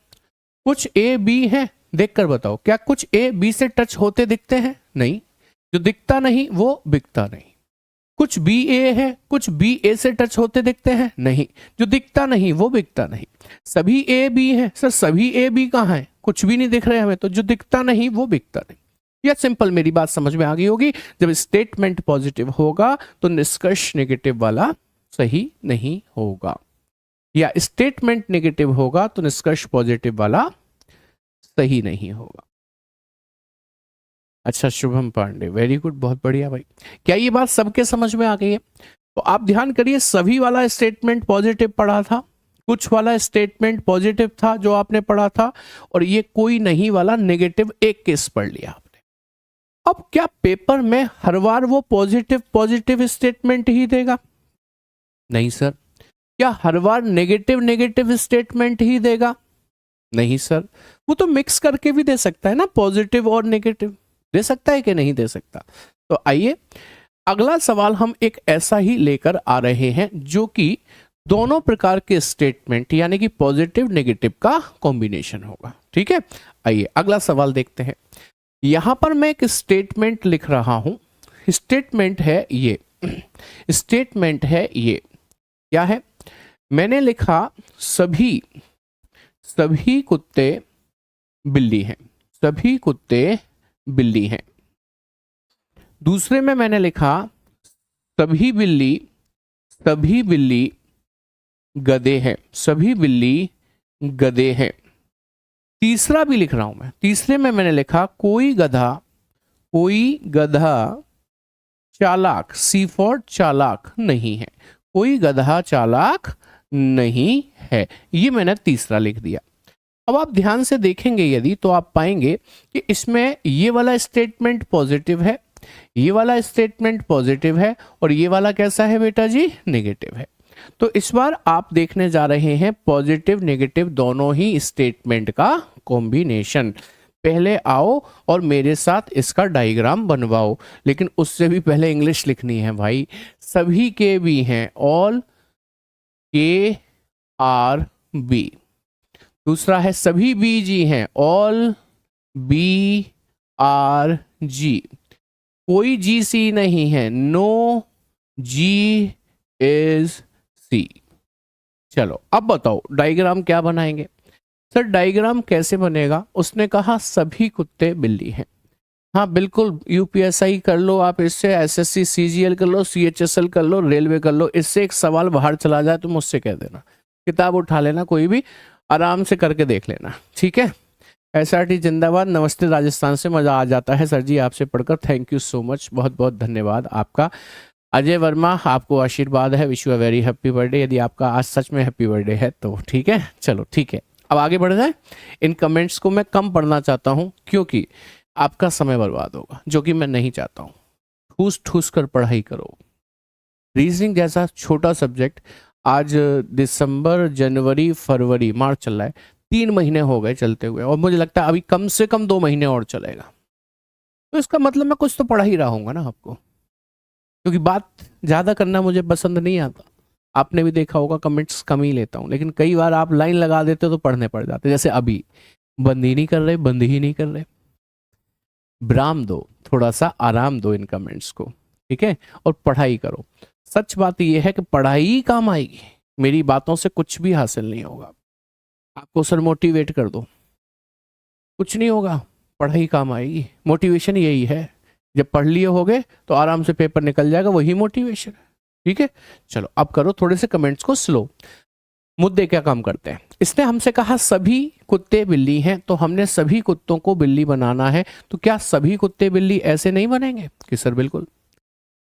कुछ ए बी है, देखकर बताओ क्या कुछ ए बी से टच होते दिखते हैं? नहीं। जो दिखता नहीं वो बिकता नहीं। कुछ बी ए है, कुछ बी ए से टच होते दिखते हैं? नहीं। जो दिखता नहीं वो बिकता नहीं। सभी ए बी है, सर सभी ए बी कहाँ है? कुछ भी नहीं दिख रहे हमें, तो जो दिखता नहीं वो बिकता नहीं। यह सिंपल, मेरी बात समझ में आ गई होगी। जब स्टेटमेंट पॉजिटिव होगा तो निष्कर्ष नेगेटिव वाला सही नहीं होगा, या स्टेटमेंट नेगेटिव होगा तो निष्कर्ष पॉजिटिव वाला सही नहीं होगा। अच्छा, शुभम पांडे, वेरी गुड, बहुत बढ़िया भाई। क्या ये बात सबके समझ में आ गई है? तो आप ध्यान करिए, सभी वाला स्टेटमेंट पॉजिटिव पढ़ा था, कुछ वाला स्टेटमेंट पॉजिटिव था जो आपने पढ़ा था, और ये कोई नहीं वाला नेगेटिव एक केस पढ़ लिया आपने। अब क्या पेपर में हर बार वो पॉजिटिव पॉजिटिव स्टेटमेंट ही देगा? नहीं सर। क्या हर बार नेगेटिव नेगेटिव स्टेटमेंट ही देगा? नहीं सर। वो तो मिक्स करके भी दे सकता है ना, पॉजिटिव और नेगेटिव दे सकता है कि नहीं दे सकता? तो आइए अगला सवाल हम एक ऐसा ही लेकर आ रहे हैं जो कि दोनों प्रकार के स्टेटमेंट यानी कि पॉजिटिव नेगेटिव का कॉम्बिनेशन होगा। ठीक है, आइए अगला सवाल देखते हैं। यहां पर मैं एक स्टेटमेंट लिख रहा हूं। स्टेटमेंट है ये, स्टेटमेंट है ये, क्या है? मैंने लिखा सभी कुत्ते बिल्ली हैं, सभी कुत्ते बिल्ली हैं। दूसरे में मैंने लिखा सभी बिल्ली गधे हैं, सभी बिल्ली गधे हैं। तीसरा भी लिख रहा हूं मैं, तीसरे में मैंने लिखा कोई गधा चालाक, सी फॉर चालाक नहीं है, कोई गधा चालाक नहीं है। ये मैंने तीसरा लिख दिया। अब आप ध्यान से देखेंगे यदि तो आप पाएंगे कि इसमें ये वाला स्टेटमेंट पॉजिटिव है, ये वाला स्टेटमेंट पॉजिटिव है और ये वाला कैसा है बेटा जी? नेगेटिव है। तो इस बार आप देखने जा रहे हैं पॉजिटिव नेगेटिव दोनों ही स्टेटमेंट का कॉम्बिनेशन। पहले आओ और मेरे साथ इसका डायग्राम बनवाओ, लेकिन उससे भी पहले इंग्लिश लिखनी है भाई। सभी के भी हैं, ऑल के आर बी। दूसरा है सभी बी जी हैं, ऑल बी आर जी। कोई जी सी नहीं है, नो जी इज सी। चलो अब बताओ डायग्राम क्या बनाएंगे? सर डायग्राम कैसे बनेगा? उसने कहा सभी कुत्ते बिल्ली हैं। हाँ बिल्कुल, यूपीएसआई कर लो आप, इससे एसएससी सीजीएल कर लो, सीएचएसएल कर लो, रेलवे कर लो, इससे एक सवाल बाहर चला जाए तो मुझसे कह देना, किताब उठा लेना, कोई भी आराम से करके देख लेना। ठीक है, एसआरटी जिंदाबाद। नमस्ते राजस्थान से, मजा आ जाता है सर जी आपसे पढ़कर, थैंक यू सो मच, बहुत बहुत धन्यवाद आपका। अजय वर्मा आपको आशीर्वाद है, wish you a very happy birthday, यदि आपका आज सच में हैप्पी बर्थडे है तो। ठीक है, चलो ठीक है, अब आगे बढ़ जाए। इन कमेंट्स को मैं कम पढ़ना चाहता हूं क्योंकि आपका समय बर्बाद होगा, जो कि मैं नहीं चाहता हूं। ठूस ठूस कर पढ़ाई करो। रीजनिंग जैसा छोटा सब्जेक्ट आज दिसंबर, जनवरी, फरवरी, मार्च चल रहा है, 3 महीने हो गए चलते हुए और मुझे लगता है अभी कम से कम 2 महीने और चलेगा। तो इसका मतलब मैं कुछ तो पढ़ा ही रहा हूँगा ना आपको, क्योंकि बात ज़्यादा करना मुझे पसंद नहीं आता। आपने भी देखा होगा कमेंट्स कम ही लेता हूँ, लेकिन कई बार आप लाइन लगा देते हो तो पढ़ने पड़ जाते, जैसे अभी बंद ही नहीं कर रहे। विराम दो, थोड़ा सा आराम दो इन कमेंट्स को, ठीक है, और पढ़ाई करो। सच बात यह है कि पढ़ाई काम आएगी, मेरी बातों से कुछ भी हासिल नहीं होगा। आपको सर मोटिवेट कर दो, कुछ नहीं होगा, पढ़ाई काम आएगी। मोटिवेशन यही है, जब पढ़ लिए होगे तो आराम से पेपर निकल जाएगा, वही मोटिवेशन है। ठीक है, चलो अब करो थोड़े से कमेंट्स को स्लो। मुद्दे क्या काम करते हैं? इसने हमसे कहा सभी कुत्ते बिल्ली हैं, तो हमने सभी कुत्तों को बिल्ली बनाना है, तो क्या सभी कुत्ते बिल्ली ऐसे नहीं बनेंगे? कि सर बिल्कुल।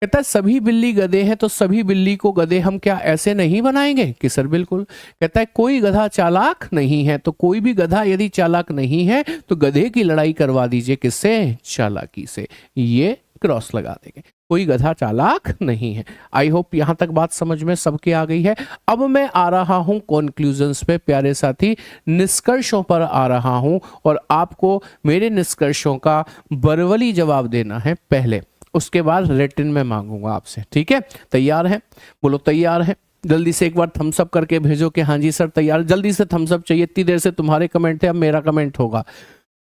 कहता है सभी बिल्ली गधे हैं, तो सभी बिल्ली को गधे हम क्या ऐसे नहीं बनाएंगे? कि सर बिल्कुल। कहता है कोई गधा चालाक नहीं है, तो कोई भी गधा यदि चालाक नहीं है तो गधे की लड़ाई करवा दीजिए, किससे? चालाकी से। ये क्रॉस लगा देंगे, कोई गधा चालाक नहीं है। आई होप यहां तक बात समझ में सबके आ गई है। अब मैं आ रहा हूं कॉन्क्लूजन्स पे, प्यारे साथी, निष्कर्षों पर आ रहा हूं, और आपको मेरे निष्कर्षों का बरवली जवाब देना है पहले, उसके बाद रिटन में मांगूंगा आपसे। ठीक है, तैयार है? बोलो तैयार है। जल्दी से एक बार थम्स अप करके भेजो कि हाँ जी सर तैयार। जल्दी से थम्स अप चाहिए, इतनी देर से तुम्हारे कमेंट थे, अब मेरा कमेंट होगा।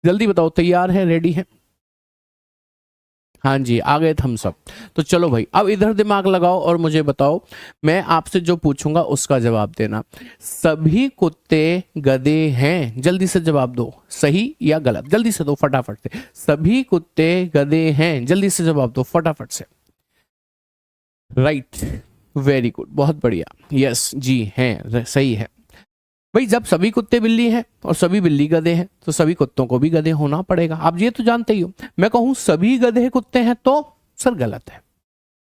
जल्दी बताओ तैयार है, रेडी है? हाँ जी, आ गए थम्स अप। तो चलो भाई, अब इधर दिमाग लगाओ और मुझे बताओ, मैं आपसे जो पूछूंगा उसका जवाब देना। सभी कुत्ते गधे हैं, जल्दी से जवाब दो, सही या गलत, जल्दी से दो फटाफट से। सभी कुत्ते गधे हैं, जल्दी से जवाब दो फटाफट से। राइट, वेरी गुड, बहुत बढ़िया, यस जी हैं, सही है भाई। जब सभी कुत्ते बिल्ली हैं और सभी बिल्ली गधे हैं, तो सभी कुत्तों को भी गधे होना पड़ेगा, आप ये तो जानते ही हो। मैं कहूं सभी गधे कुत्ते हैं तो सर गलत है,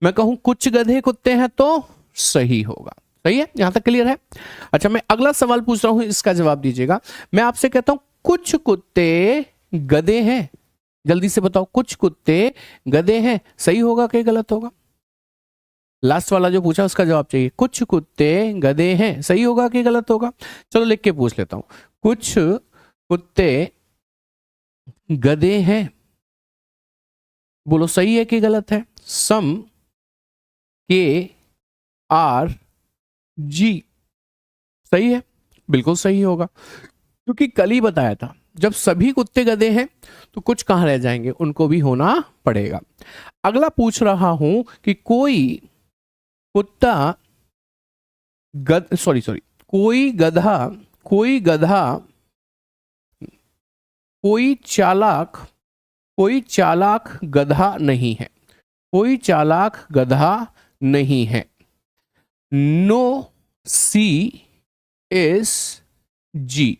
मैं कहूं कुछ गधे कुत्ते हैं तो सही होगा। सही है, यहां तक क्लियर है? अच्छा, मैं अगला सवाल पूछ रहा हूं, इसका जवाब दीजिएगा। मैं आपसे कहता हूं कुछ कुत्ते गधे हैं, जल्दी से बताओ, कुछ कुत्ते गधे हैं, सही होगा कि गलत होगा? लास्ट वाला जो पूछा उसका जवाब चाहिए। कुछ कुत्ते गधे हैं, सही होगा कि गलत होगा? चलो लिख के पूछ लेता हूं। कुछ कुत्ते गधे हैं, बोलो सही है कि गलत है? सम के आर जी, सही है, बिल्कुल सही होगा, क्योंकि कल ही बताया था जब सभी कुत्ते गधे हैं तो कुछ कहां रह जाएंगे, उनको भी होना पड़ेगा। अगला पूछ रहा हूं कि कोई कुत्ता कोई गधा कोई चालाक गधा नहीं है, कोई चालाक गधा नहीं है। नो सी एस जी,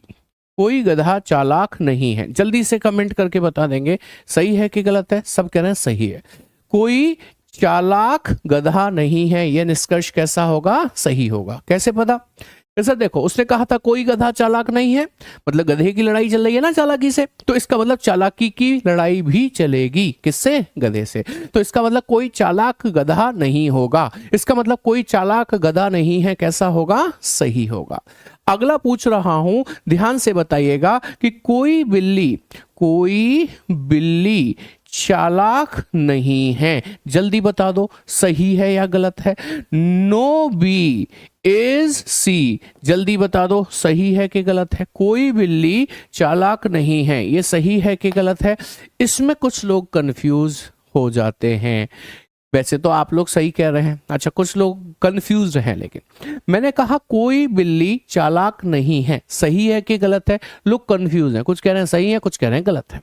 कोई गधा चालाक नहीं है। जल्दी से कमेंट करके बता देंगे सही है कि गलत है। सब कह रहे हैं सही है, कोई चालाक गधा नहीं है। यह निष्कर्ष कैसा होगा? सही होगा। कैसे पता? कैसे? देखो, उसने कहा था कोई गधा चालाक नहीं है, मतलब गधे की लड़ाई चल रही है ना चालाकी से, तो इसका मतलब चालाकी की लड़ाई भी चलेगी किससे? गधे से। तो इसका मतलब कोई चालाक गधा नहीं होगा, इसका मतलब कोई चालाक गधा नहीं है। कैसा होगा? सही होगा। अगला पूछ रहा हूं, ध्यान से बताइएगा कि कोई बिल्ली चालाक नहीं है। जल्दी बता दो सही है या गलत है? नो बी इज सी, जल्दी बता दो सही है कि गलत है? कोई बिल्ली चालाक नहीं है, ये सही है कि गलत है? इसमें कुछ लोग कंफ्यूज हो जाते हैं। वैसे तो आप लोग सही कह रहे हैं, अच्छा कुछ लोग कंफ्यूज हैं, लेकिन मैंने कहा कोई बिल्ली चालाक नहीं है, सही है कि गलत है? लोग कंफ्यूज हैं, कुछ कह रहे हैं सही है, कुछ कह रहे हैं गलत है।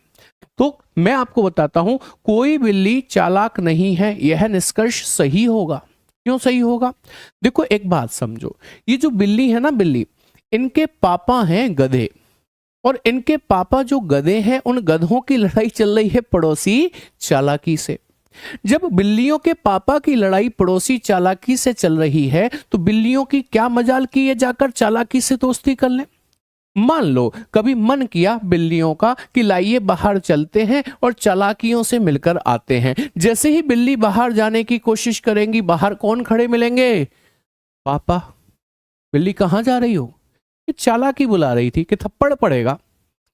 तो मैं आपको बताता हूं, कोई बिल्ली चालाक नहीं है, यह निष्कर्ष सही होगा। क्यों सही होगा? देखो एक बात समझो, ये जो बिल्ली है ना, बिल्ली, इनके पापा हैं गधे, और इनके पापा जो गधे हैं उन गधों की लड़ाई चल रही है पड़ोसी चालाकी से। जब बिल्लियों के पापा की लड़ाई पड़ोसी चालाकी से चल रही है तो बिल्लियों की क्या मजाल की ये जाकर चालाकी से दोस्ती कर लें। मान लो कभी मन किया बिल्लियों का कि लाइए बाहर चलते हैं और चालाकियों से मिलकर आते हैं। जैसे ही बिल्ली बाहर जाने की कोशिश करेंगी, बाहर कौन खड़े मिलेंगे? पापा। बिल्ली कहां जा रही हो? ये चालाकी बुला रही थी कि थप्पड़ पड़ेगा।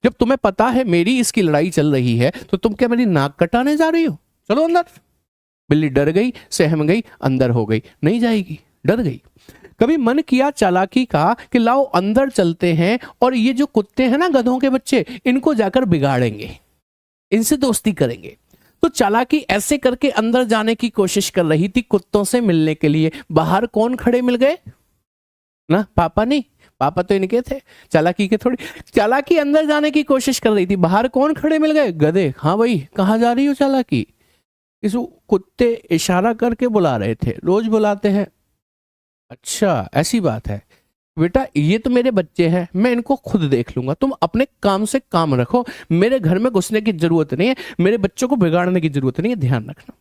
जब तुम्हें पता है मेरी इसकी लड़ाई चल रही है तो तुम क्या मेरी नाक कटाने जा रही हो? चलो अंदर। बिल्ली डर गई, सहम गई, अंदर हो गई, नहीं जाएगी, डर गई। कभी मन किया चालाकी का कि लाओ अंदर चलते हैं और ये जो कुत्ते हैं ना, गधों के बच्चे, इनको जाकर बिगाड़ेंगे, इनसे दोस्ती करेंगे। तो चालाकी ऐसे करके अंदर जाने की कोशिश कर रही थी कुत्तों से मिलने के लिए। बाहर कौन खड़े मिल गए ना? पापा नहीं, पापा तो इनके थे, चालाकी के थोड़ी। चालाकी अंदर जाने की कोशिश कर रही थी, बाहर कौन खड़े मिल गए? गधे। हाँ भाई, कहां जा रही हो चालाकी? इस कुत्ते इशारा करके बुला रहे थे, रोज बुलाते हैं। अच्छा ऐसी बात है बेटा, ये तो मेरे बच्चे हैं, मैं इनको खुद देख लूंगा, तुम अपने काम से काम रखो, मेरे घर में घुसने की जरूरत नहीं है, मेरे बच्चों को बिगाड़ने की जरूरत नहीं है, ध्यान रखना।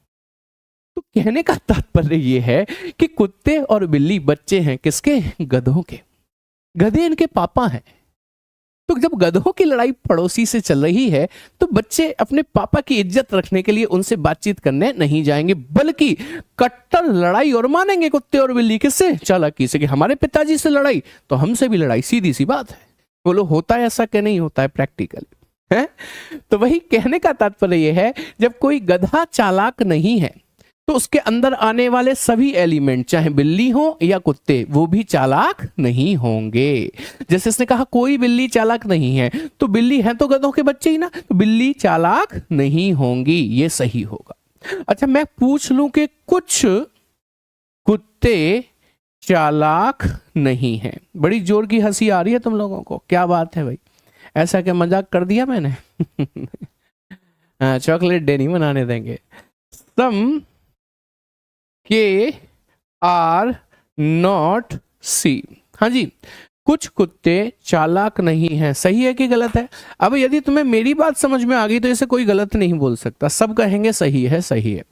तो कहने का तात्पर्य ये है कि कुत्ते और बिल्ली बच्चे हैं किसके? गधों के। गधे इनके पापा हैं। तो जब गधों की लड़ाई पड़ोसी से चल रही है तो बच्चे अपने पापा की इज्जत रखने के लिए उनसे बातचीत करने नहीं जाएंगे, बल्कि कट्टर लड़ाई और मानेंगे कुत्ते और बिल्ली। किससे? चालाकी से, कि हमारे पिताजी से लड़ाई तो हमसे भी लड़ाई, सीधी सी बात है। बोलो होता है ऐसा कि नहीं होता है प्रैक्टिकल है? तो वही कहने का तात्पर्य यह है, जब कोई गधा चालाक नहीं है तो उसके अंदर आने वाले सभी एलिमेंट, चाहे बिल्ली हो या कुत्ते, वो भी चालाक नहीं होंगे। जैसे इसने कहा कोई बिल्ली चालाक नहीं है, तो बिल्ली है तो गधों के बच्चे ही ना, तो बिल्ली चालाक नहीं होंगी, ये सही होगा। अच्छा मैं पूछ लूं कि कुछ कुत्ते चालाक नहीं है। बड़ी जोर की हंसी आ रही है तुम लोगों को, क्या बात है भाई? ऐसा क्या मजाक कर दिया मैंने? चॉकलेट डे नहीं मनाने देंगे। सम के आर नॉट सी, हाँ जी, कुछ कुत्ते चालाक नहीं हैं, सही है कि गलत है? अब यदि तुम्हें मेरी बात समझ में आ गई तो इसे कोई गलत नहीं बोल सकता, सब कहेंगे सही है, सही है।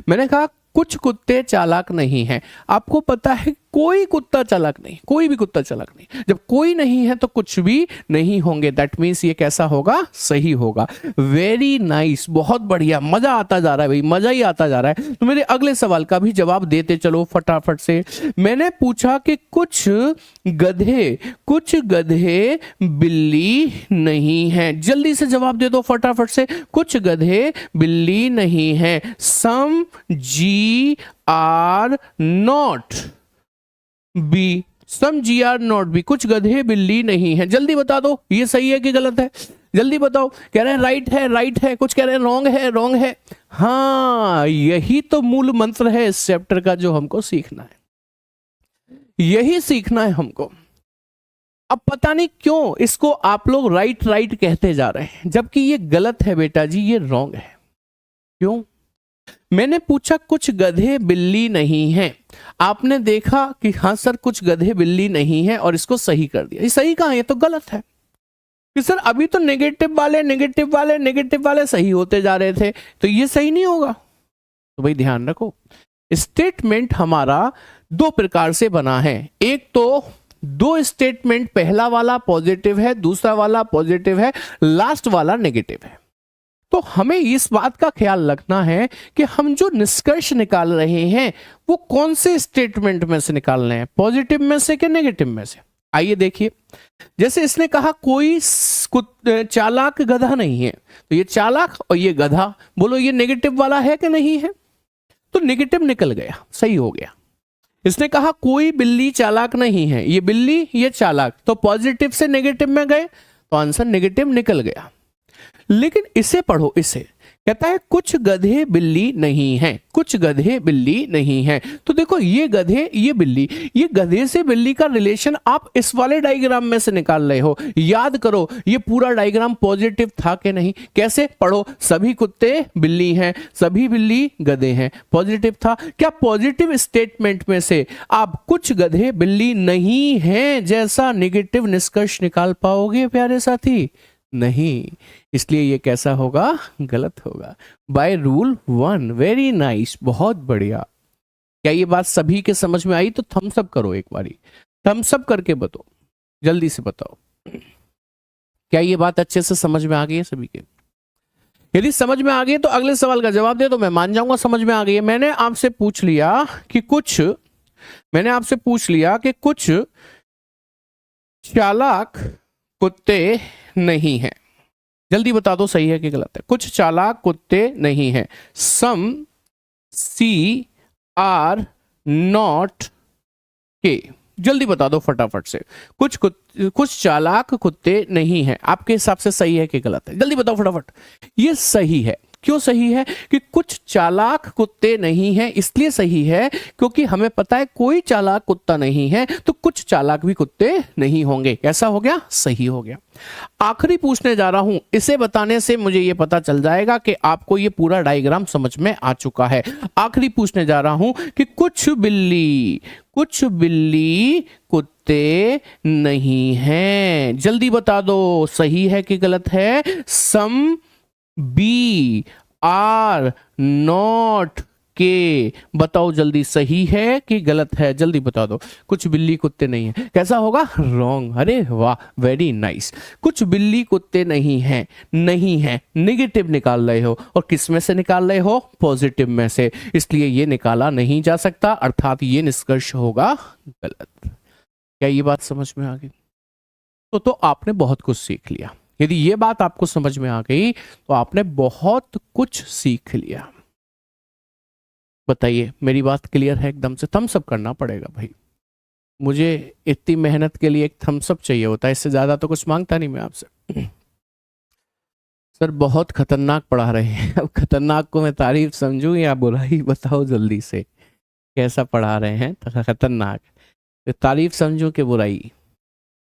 मैंने कहा कुछ कुत्ते चालाक नहीं हैं। आपको पता है कोई कुत्ता चालाक नहीं, कोई भी कुत्ता चालाक नहीं। जब कोई नहीं है तो कुछ भी नहीं होंगे, दैट मीन्स ये कैसा होगा, सही होगा। वेरी नाइस, बहुत बढ़िया, मजा आता जा रहा है भाई, मजा ही आता जा रहा है। तो मेरे अगले सवाल का भी जवाब देते चलो फटाफट से। मैंने पूछा कि कुछ गधे बिल्ली नहीं है, जल्दी से जवाब दे दो फटाफट से। कुछ गधे बिल्ली नहीं है, some G are not B, some G are not B, कुछ गधे बिल्ली नहीं है। जल्दी बता दो ये सही है कि गलत है, जल्दी बताओ। कह रहे हैं राइट है, राइट है, कुछ कह रहे हैं रॉन्ग है, रॉन्ग है। हाँ, यही तो मूल मंत्र है इस चैप्टर का जो हमको सीखना है, यही सीखना है हमको। अब पता नहीं क्यों इसको आप लोग राइट राइट कहते जा रहे हैं, जबकि ये गलत है बेटा जी, ये रॉन्ग है। क्यों? मैंने पूछा कुछ गधे बिल्ली नहीं हैं, आपने देखा कि हाँ सर कुछ गधे बिल्ली नहीं है और इसको सही कर दिया। ये सही कहाँ है, ये तो गलत है कि सर अभी तो नेगेटिव वाले नेगेटिव वाले नेगेटिव वाले सही होते जा रहे थे, तो ये सही नहीं होगा। तो भाई ध्यान रखो, स्टेटमेंट हमारा दो प्रकार से बना है। एक तो दो स्टेटमेंट, पहला वाला पॉजिटिव है, दूसरा वाला पॉजिटिव है, लास्ट वाला नेगेटिव है। तो हमें इस बात का ख्याल रखना है कि हम जो निष्कर्ष निकाल रहे हैं वो कौन से स्टेटमेंट में से निकाल रहे हैं, पॉजिटिव में से कि नेगेटिव में से। आइए देखिए, जैसे इसने कहा कोई चालाक गधा नहीं है, तो ये चालाक और ये गधा, बोलो ये नेगेटिव वाला है कि नहीं है, तो नेगेटिव निकल गया, सही हो गया। इसने कहा कोई बिल्ली चालाक नहीं है, ये बिल्ली ये चालाक, तो पॉजिटिव से नेगेटिव में गए तो आंसर नेगेटिव निकल गया। लेकिन इसे पढ़ो, इसे कहता है कुछ गधे बिल्ली नहीं हैं, कुछ गधे बिल्ली नहीं हैं। तो देखो ये गधे ये बिल्ली, ये गधे से बिल्ली का रिलेशन आप इस वाले डायग्राम में से निकाल रहे हो। याद करो ये पूरा डायग्राम पॉजिटिव था कि नहीं, कैसे पढ़ो, सभी कुत्ते बिल्ली हैं, सभी बिल्ली गधे हैं, पॉजिटिव था। क्या पॉजिटिव स्टेटमेंट में से आप कुछ गधे बिल्ली नहीं हैं जैसा नेगेटिव निष्कर्ष निकाल पाओगे प्यारे साथी? नहीं, इसलिए ये कैसा होगा, गलत होगा। By rule 1। वेरी नाइस, बहुत बढ़िया। क्या ये बात सभी के समझ में आई? तो थम्स अप करो, एक बारी थम्स अप करके बताओ, जल्दी से बताओ क्या ये बात अच्छे से समझ में आ गई है सभी के? यदि समझ में आ गई तो अगले सवाल का जवाब दे दो, मैं मान जाऊंगा समझ में आ गई है। मैंने आपसे पूछ लिया कि कुछ चालाक कुत्ते नहीं है, जल्दी बता दो सही है कि गलत है। कुछ चालाक कुत्ते नहीं है, सम सी आर नॉट के, जल्दी बता दो फटाफट से। कुछ चालाक कुत्ते नहीं है, आपके हिसाब से सही है कि गलत है? जल्दी बताओ फटाफट। ये सही है। क्यों सही है? कि कुछ चालाक कुत्ते नहीं हैं इसलिए सही है क्योंकि हमें पता है कोई चालाक कुत्ता नहीं है, तो कुछ चालाक भी कुत्ते नहीं होंगे। कैसा हो गया? सही हो गया। आखिरी पूछने जा रहा हूं, इसे बताने से मुझे यह पता चल जाएगा कि आपको यह पूरा डायग्राम समझ में आ चुका है। आखिरी पूछने जा रहा हूं कि कुछ बिल्ली कुत्ते नहीं हैं, जल्दी बता दो सही है कि गलत है? सम बी आर नॉट के, बताओ जल्दी सही है कि गलत है? जल्दी बता दो। कुछ बिल्ली कुत्ते नहीं है, कैसा होगा? रॉन्ग। अरे वाह, वेरी नाइस। कुछ बिल्ली कुत्ते नहीं है नेगेटिव निकाल रहे हो, और किस में से निकाल रहे हो? पॉजिटिव में से, इसलिए ये निकाला नहीं जा सकता, अर्थात ये निष्कर्ष होगा गलत। क्या ये बात समझ में आ गई? तो आपने बहुत कुछ सीख लिया। यदि ये बात आपको समझ में आ गई तो आपने बहुत कुछ सीख लिया। बताइए मेरी बात क्लियर है एकदम से? थम्स अप करना पड़ेगा भाई, मुझे इतनी मेहनत के लिए एक थम्स अप चाहिए होता है, इससे ज्यादा तो कुछ मांगता नहीं मैं आपसे। सर बहुत खतरनाक पढ़ा रहे हैं। अब खतरनाक को मैं तारीफ समझूं या बुराई? बताओ जल्दी से, कैसा पढ़ा रहे हैं? खतरनाक तारीफ समझूं कि बुराई?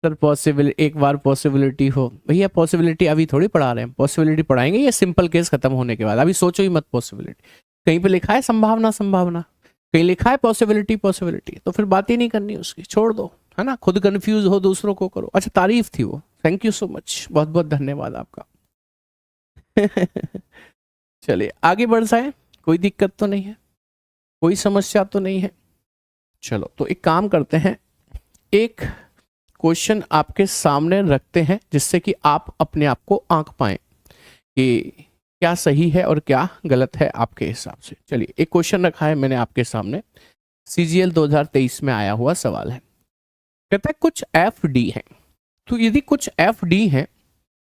सर पॉसिबल, एक बार पॉसिबिलिटी हो। भैया पॉसिबिलिटी अभी थोड़ी पढ़ा रहे हैं, पॉसिबिलिटी पढ़ाएंगे ये सिंपल केस खत्म होने के बाद। अभी सोचो ही मत पॉसिबिलिटी। कहीं पे लिखा है संभावना, कहीं लिखा है पॉसिबिलिटी, तो फिर बात ही नहीं करनी उसकी, छोड़ दो, है ना? खुद कंफ्यूज हो, दूसरों को करो। अच्छा तारीफ थी वो, थैंक यू सो मच, बहुत बहुत धन्यवाद आपका। चलिए आगे बढ़ जाए, कोई दिक्कत तो नहीं है, कोई समस्या तो नहीं है? चलो तो एक काम करते हैं, एक क्वेश्चन आपके सामने रखते हैं जिससे कि आप अपने आप को आंक पाएं कि क्या सही है और क्या गलत है आपके हिसाब से। चलिए एक क्वेश्चन रखा है मैंने आपके सामने, CGL 2023 में आया हुआ सवाल है। कहता है कुछ एफ डी है, तो यदि कुछ एफ डी है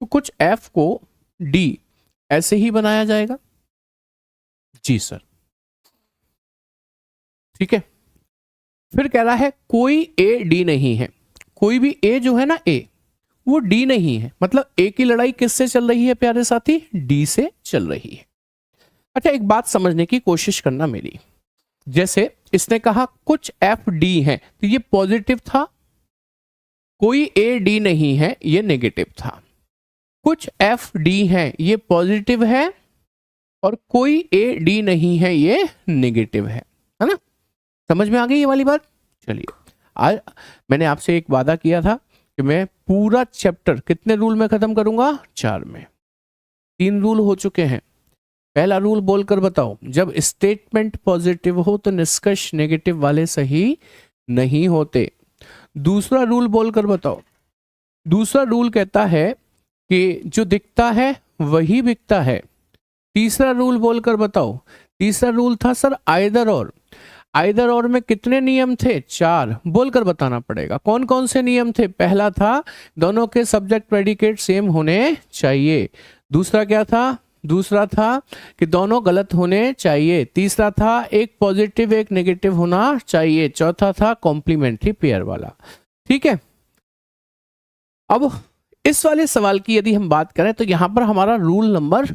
तो कुछ एफ को डी ऐसे ही बनाया जाएगा। जी सर, ठीक है। फिर कह रहा है कोई ए डी नहीं है, कोई भी ए जो है ना ए वो डी नहीं है, मतलब ए की लड़ाई किससे चल रही है प्यारे साथी, डी से चल रही है। अच्छा एक बात समझने की कोशिश करना मेरी, जैसे इसने कहा कुछ एफ डी है तो ये पॉजिटिव था, कोई ए डी नहीं है ये नेगेटिव था। कुछ एफ डी है ये पॉजिटिव है और कोई ए डी नहीं है ये नेगेटिव है ना। समझ में आ गई ये वाली बात। चलिए आज मैंने आपसे एक वादा किया था कि मैं पूरा चैप्टर कितने रूल में खत्म करूंगा, 4 में। 3 रूल हो चुके हैं। पहला रूल बोलकर बताओ, जब स्टेटमेंट पॉजिटिव हो तो निष्कर्ष नेगेटिव वाले सही नहीं होते। दूसरा रूल बोलकर बताओ, दूसरा रूल कहता है कि जो दिखता है वही बिकता है। तीसरा रूल बोलकर बताओ, तीसरा रूल था सर आइदर और। आइदर और में कितने नियम थे, 4, बोलकर बताना पड़ेगा। कौन कौन से नियम थे, पहला था दोनों के सब्जेक्ट प्रेडिकेट सेम होने चाहिए। दूसरा क्या था, दूसरा था कि दोनों गलत होने चाहिए। तीसरा था एक पॉजिटिव एक नेगेटिव होना चाहिए। चौथा था कॉम्प्लीमेंट्री पेयर वाला। ठीक है, अब इस वाले सवाल की यदि हम बात करें तो यहां पर हमारा रूल नंबर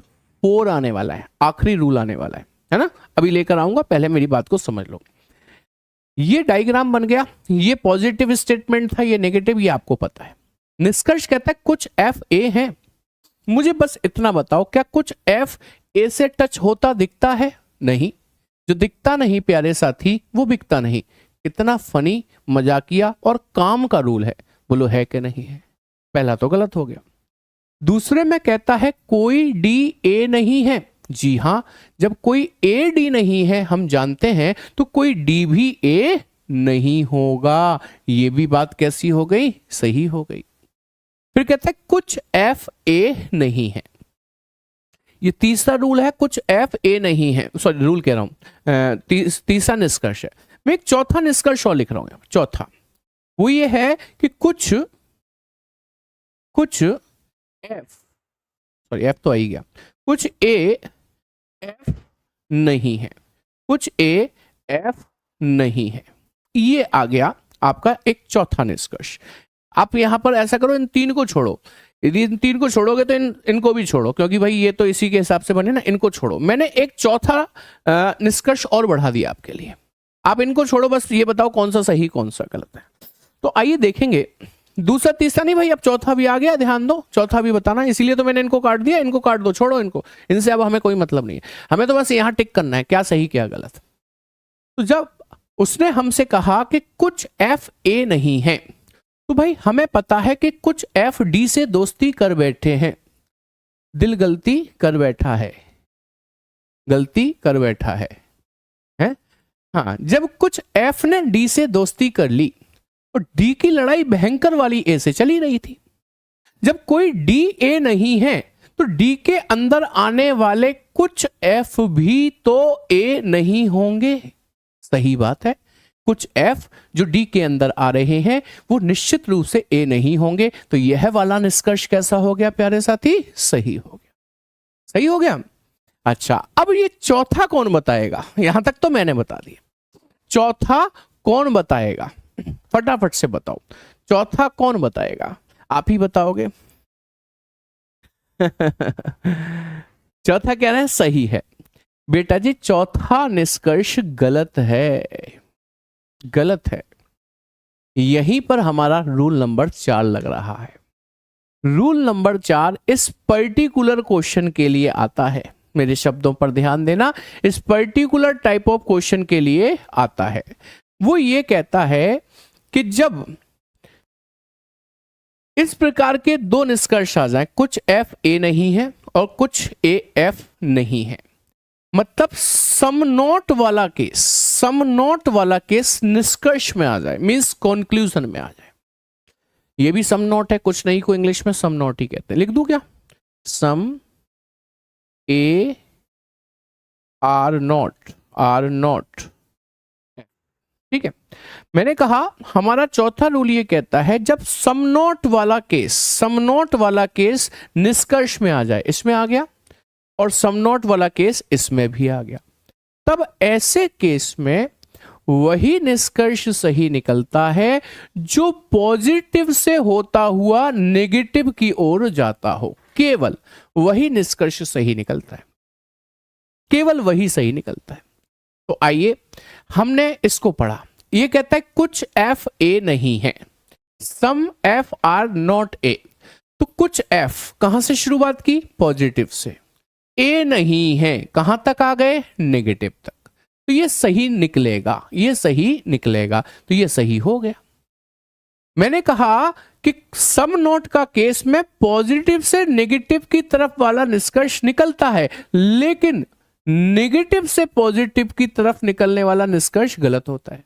4 आने वाला है, आखिरी रूल आने वाला है ना। अभी लेकर आऊंगा, पहले मेरी बात को समझ लो। ये डायग्राम बन गया, ये पॉजिटिव स्टेटमेंट था, ये नेगेटिव, ये आपको पता है। निष्कर्ष कहता है कुछ एफ ए है। मुझे बस इतना बताओ, क्या कुछ एफ ए से टच होता दिखता है, नहीं। जो दिखता नहीं प्यारे साथी वो बिकता नहीं। कितना फनी, मजाकिया और काम का रूल है, बोलो है कि नहीं है। पहला तो गलत हो गया। दूसरे में कहता है कोई डी ए नहीं है। जी हां, जब कोई ए डी नहीं है हम जानते हैं तो कोई डी भी ए नहीं होगा। ये भी बात कैसी हो गई, सही हो गई। फिर कहता है कुछ एफ ए नहीं है, ये तीसरा रूल है, कुछ एफ ए नहीं है, सॉरी रूल कह रहा हूं, तीसरा निष्कर्ष है। मैं एक चौथा निष्कर्ष और लिख रहा हूं। चौथा वो ये है कि कुछ एफ, सॉरी एफ तो आ ही गया, कुछ ए एफ नहीं है, कुछ ए एफ नहीं है। ये आ गया आपका एक चौथा निष्कर्ष। आप यहां पर ऐसा करो, इन 3 को छोड़ो। यदि इन 3 को छोड़ोगे तो इनको भी छोड़ो, क्योंकि भाई ये तो इसी के हिसाब से बने ना, इनको छोड़ो। मैंने एक चौथा निष्कर्ष और बढ़ा दिया आपके लिए। आप इनको छोड़ो, बस ये बताओ कौन सा सही कौन सा गलत है। तो आइए देखेंगे, दूसरा तीसरा नहीं भाई, अब चौथा भी आ गया, ध्यान दो, चौथा भी बताना। इसीलिए तो मैंने इनको काट दिया, इनको काट दो, छोड़ो इनको, इनसे अब हमें कोई मतलब नहीं है। हमें तो बस यहां टिक करना है क्या सही क्या गलत। तो जब उसने हमसे कहा कि कुछ एफ ए नहीं है, तो भाई हमें पता है कि कुछ एफ डी से दोस्ती कर बैठे हैं। दिल गलती कर बैठा है, गलती कर बैठा है? हाँ, जब कुछ एफ ने डी से दोस्ती कर ली और डी की लड़ाई भयंकर वाली ए से चली रही थी। जब कोई डी ए नहीं है तो डी के अंदर आने वाले कुछ एफ भी तो ए नहीं होंगे। सही बात है, कुछ एफ जो डी के अंदर आ रहे हैं वो निश्चित रूप से ए नहीं होंगे। तो यह वाला निष्कर्ष कैसा हो गया प्यारे साथी, सही हो गया। सही हो गया। अच्छा, अब ये चौथा कौन बताएगा? यहां तक तो मैंने बता दिया, चौथा कौन बताएगा? फटाफट से बताओ, चौथा कौन बताएगा? आप ही बताओगे। चौथा कह रहे हैं सही है। बेटा जी चौथा निष्कर्ष गलत है, गलत है। यहीं पर हमारा रूल नंबर 4 लग रहा है। रूल नंबर 4 इस पर्टिकुलर क्वेश्चन के लिए आता है। मेरे शब्दों पर ध्यान देना, इस पर्टिकुलर टाइप ऑफ क्वेश्चन के लिए आता है। वो ये कहता है कि जब इस प्रकार के 2 निष्कर्ष आ जाए, कुछ एफ ए नहीं है और कुछ ए एफ नहीं है, मतलब सम नॉट वाला केस, सम नॉट वाला केस निष्कर्ष में आ जाए, मीन्स कंक्लूजन में आ जाए। ये भी सम नॉट है, कुछ नहीं को इंग्लिश में सम नॉट ही कहते हैं। लिख दूं क्या? Some A are not, are not, ठीक है। मैंने कहा हमारा चौथा रूल ये कहता है जब सम नॉट वाला केस, सम नॉट वाला केस निष्कर्ष में आ जाए, इसमें आ गया, और सम नॉट वाला केस इसमें भी आ गया, तब ऐसे केस में वही निष्कर्ष सही निकलता है जो पॉजिटिव से होता हुआ नेगेटिव की ओर जाता हो। केवल वही निष्कर्ष सही निकलता है, केवल वही सही निकलता है। तो आइए हमने इसको पढ़ा। ये कहता है कुछ एफ ए नहीं है, सम एफ आर नॉट ए। तो कुछ एफ कहां से शुरुआत की? पॉजिटिव से। ए नहीं है, कहां तक आ गए? नेगेटिव तक। तो ये सही निकलेगा, ये सही निकलेगा, तो ये सही हो गया। मैंने कहा कि सम नॉट का केस में पॉजिटिव से नेगेटिव की तरफ वाला निष्कर्ष निकलता है, लेकिन नेगेटिव से पॉजिटिव की तरफ निकलने वाला निष्कर्ष गलत होता है।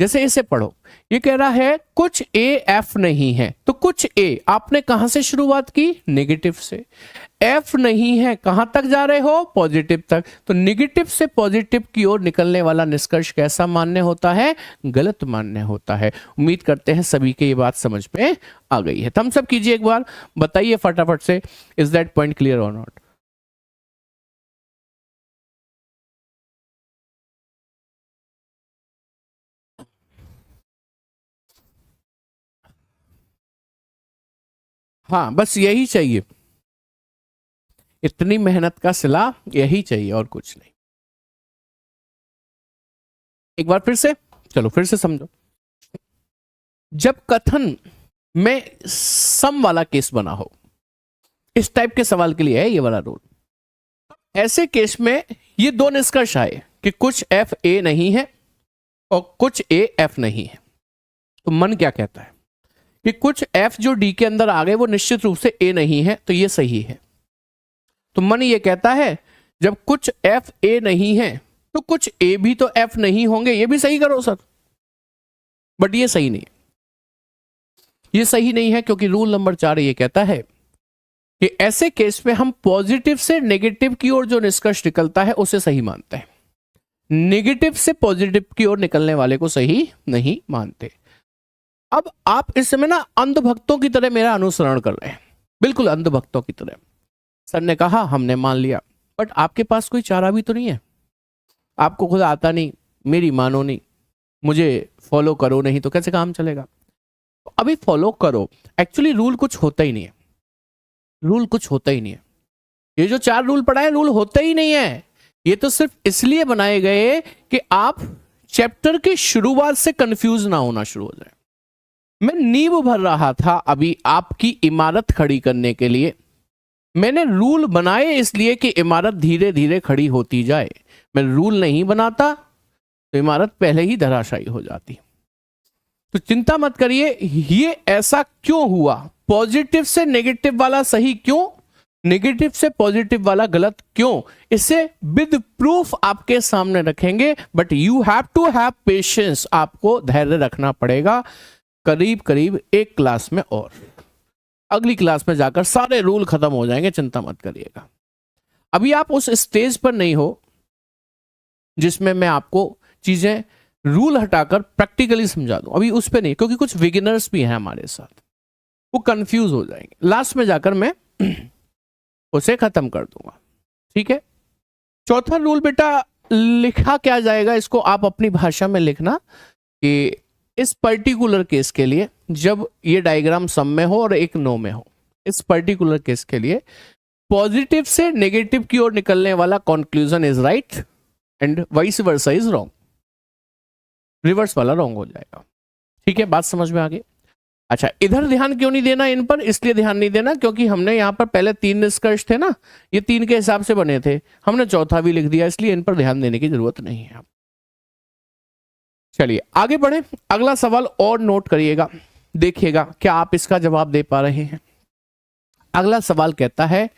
जैसे इसे पढ़ो, ये कह रहा है कुछ ए एफ नहीं है, तो कुछ ए आपने कहां से शुरुआत की? नेगेटिव से। एफ नहीं है, कहां तक जा रहे हो? पॉजिटिव तक। तो नेगेटिव से पॉजिटिव की ओर निकलने वाला निष्कर्ष कैसा मान्य होता है? गलत मान्य होता है। उम्मीद करते हैं सभी के ये बात समझ में आ गई है। थम्स अप कीजिए एक बार, बताइए फटाफट से, इज दैट पॉइंट क्लियर और नॉट? हाँ, बस यही चाहिए, इतनी मेहनत का सिला यही चाहिए और कुछ नहीं। एक बार फिर से, चलो फिर से समझो। जब कथन में सम वाला केस बना हो, इस टाइप के सवाल के लिए है ये वाला रूल। ऐसे केस में ये दो निष्कर्ष आए कि कुछ एफ ए नहीं है और कुछ ए एफ नहीं है, तो मन क्या कहता है कि कुछ एफ जो डी के अंदर आ गए वो निश्चित रूप से ए नहीं है, तो ये सही है। तो मन ये कहता है जब कुछ एफ ए नहीं है तो कुछ ए भी तो एफ नहीं होंगे, ये भी सही करो सर। बट ये सही नहीं, ये सही नहीं है, क्योंकि रूल नंबर 4 ये कहता है कि ऐसे केस में हम पॉजिटिव से नेगेटिव की ओर जो निष्कर्ष निकलता है उसे सही मानते हैं, नेगेटिव से पॉजिटिव की ओर निकलने वाले को सही नहीं मानते। अब आप इस समय ना अंधभक्तों की तरह मेरा अनुसरण कर रहे हैं, बिल्कुल अंधभक्तों की तरह। सर ने कहा, हमने मान लिया, बट आपके पास कोई चारा भी तो नहीं है। आपको खुद आता नहीं, मेरी मानो नहीं, मुझे फॉलो करो नहीं, तो कैसे काम चलेगा? अभी फॉलो करो। एक्चुअली रूल कुछ होता ही नहीं है, रूल कुछ होता ही नहीं है। ये जो 4 रूल पढ़ा है, रूल होता ही नहीं है। ये तो सिर्फ इसलिए बनाए गए कि आप चैप्टर की शुरुआत से कंफ्यूज ना होना शुरू हो जाए। मैं नींव भर रहा था अभी आपकी इमारत खड़ी करने के लिए। मैंने रूल बनाए इसलिए कि इमारत धीरे धीरे खड़ी होती जाए। मैं रूल नहीं बनाता तो इमारत पहले ही धराशायी हो जाती। तो चिंता मत करिए, ये ऐसा क्यों हुआ, पॉजिटिव से नेगेटिव वाला सही क्यों, नेगेटिव से पॉजिटिव वाला गलत क्यों, इसे विद प्रूफ आपके सामने रखेंगे। But you have to have patience, आपको धैर्य रखना पड़ेगा। करीब करीब एक क्लास में और अगली क्लास में जाकर सारे रूल खत्म हो जाएंगे, चिंता मत करिएगा। अभी आप उस स्टेज पर नहीं हो जिसमें मैं आपको चीजें रूल हटाकर प्रैक्टिकली समझा दूं, अभी उस पे नहीं, क्योंकि कुछ बिगिनर्स भी हैं हमारे साथ, वो कंफ्यूज हो जाएंगे। लास्ट में जाकर मैं उसे खत्म कर दूंगा, ठीक है। चौथा रूल बेटा लिखा क्या जाएगा, इसको आप अपनी भाषा में लिखना कि इस पर्टिकुलर केस के लिए जब ये डायग्राम सम में हो और एक नो में हो, इस पर्टिकुलर केस के लिए पॉजिटिव से नेगेटिव की ओर निकलने वाला conclusion is right and vice versa is wrong, reverse वाला रॉन्ग हो जाएगा। ठीक है, बात समझ में आ गई? अच्छा, इधर ध्यान क्यों नहीं देना इन पर? इसलिए ध्यान नहीं देना क्योंकि हमने यहां पर पहले 3 निष्कर्ष थे ना, ये 3 के हिसाब से बने थे, हमने चौथा भी लिख दिया, इसलिए इन पर ध्यान देने की जरूरत नहीं है। चलिए आगे बढ़े, अगला सवाल और नोट करिएगा, देखिएगा क्या आप इसका जवाब दे पा रहे हैं। अगला सवाल कहता है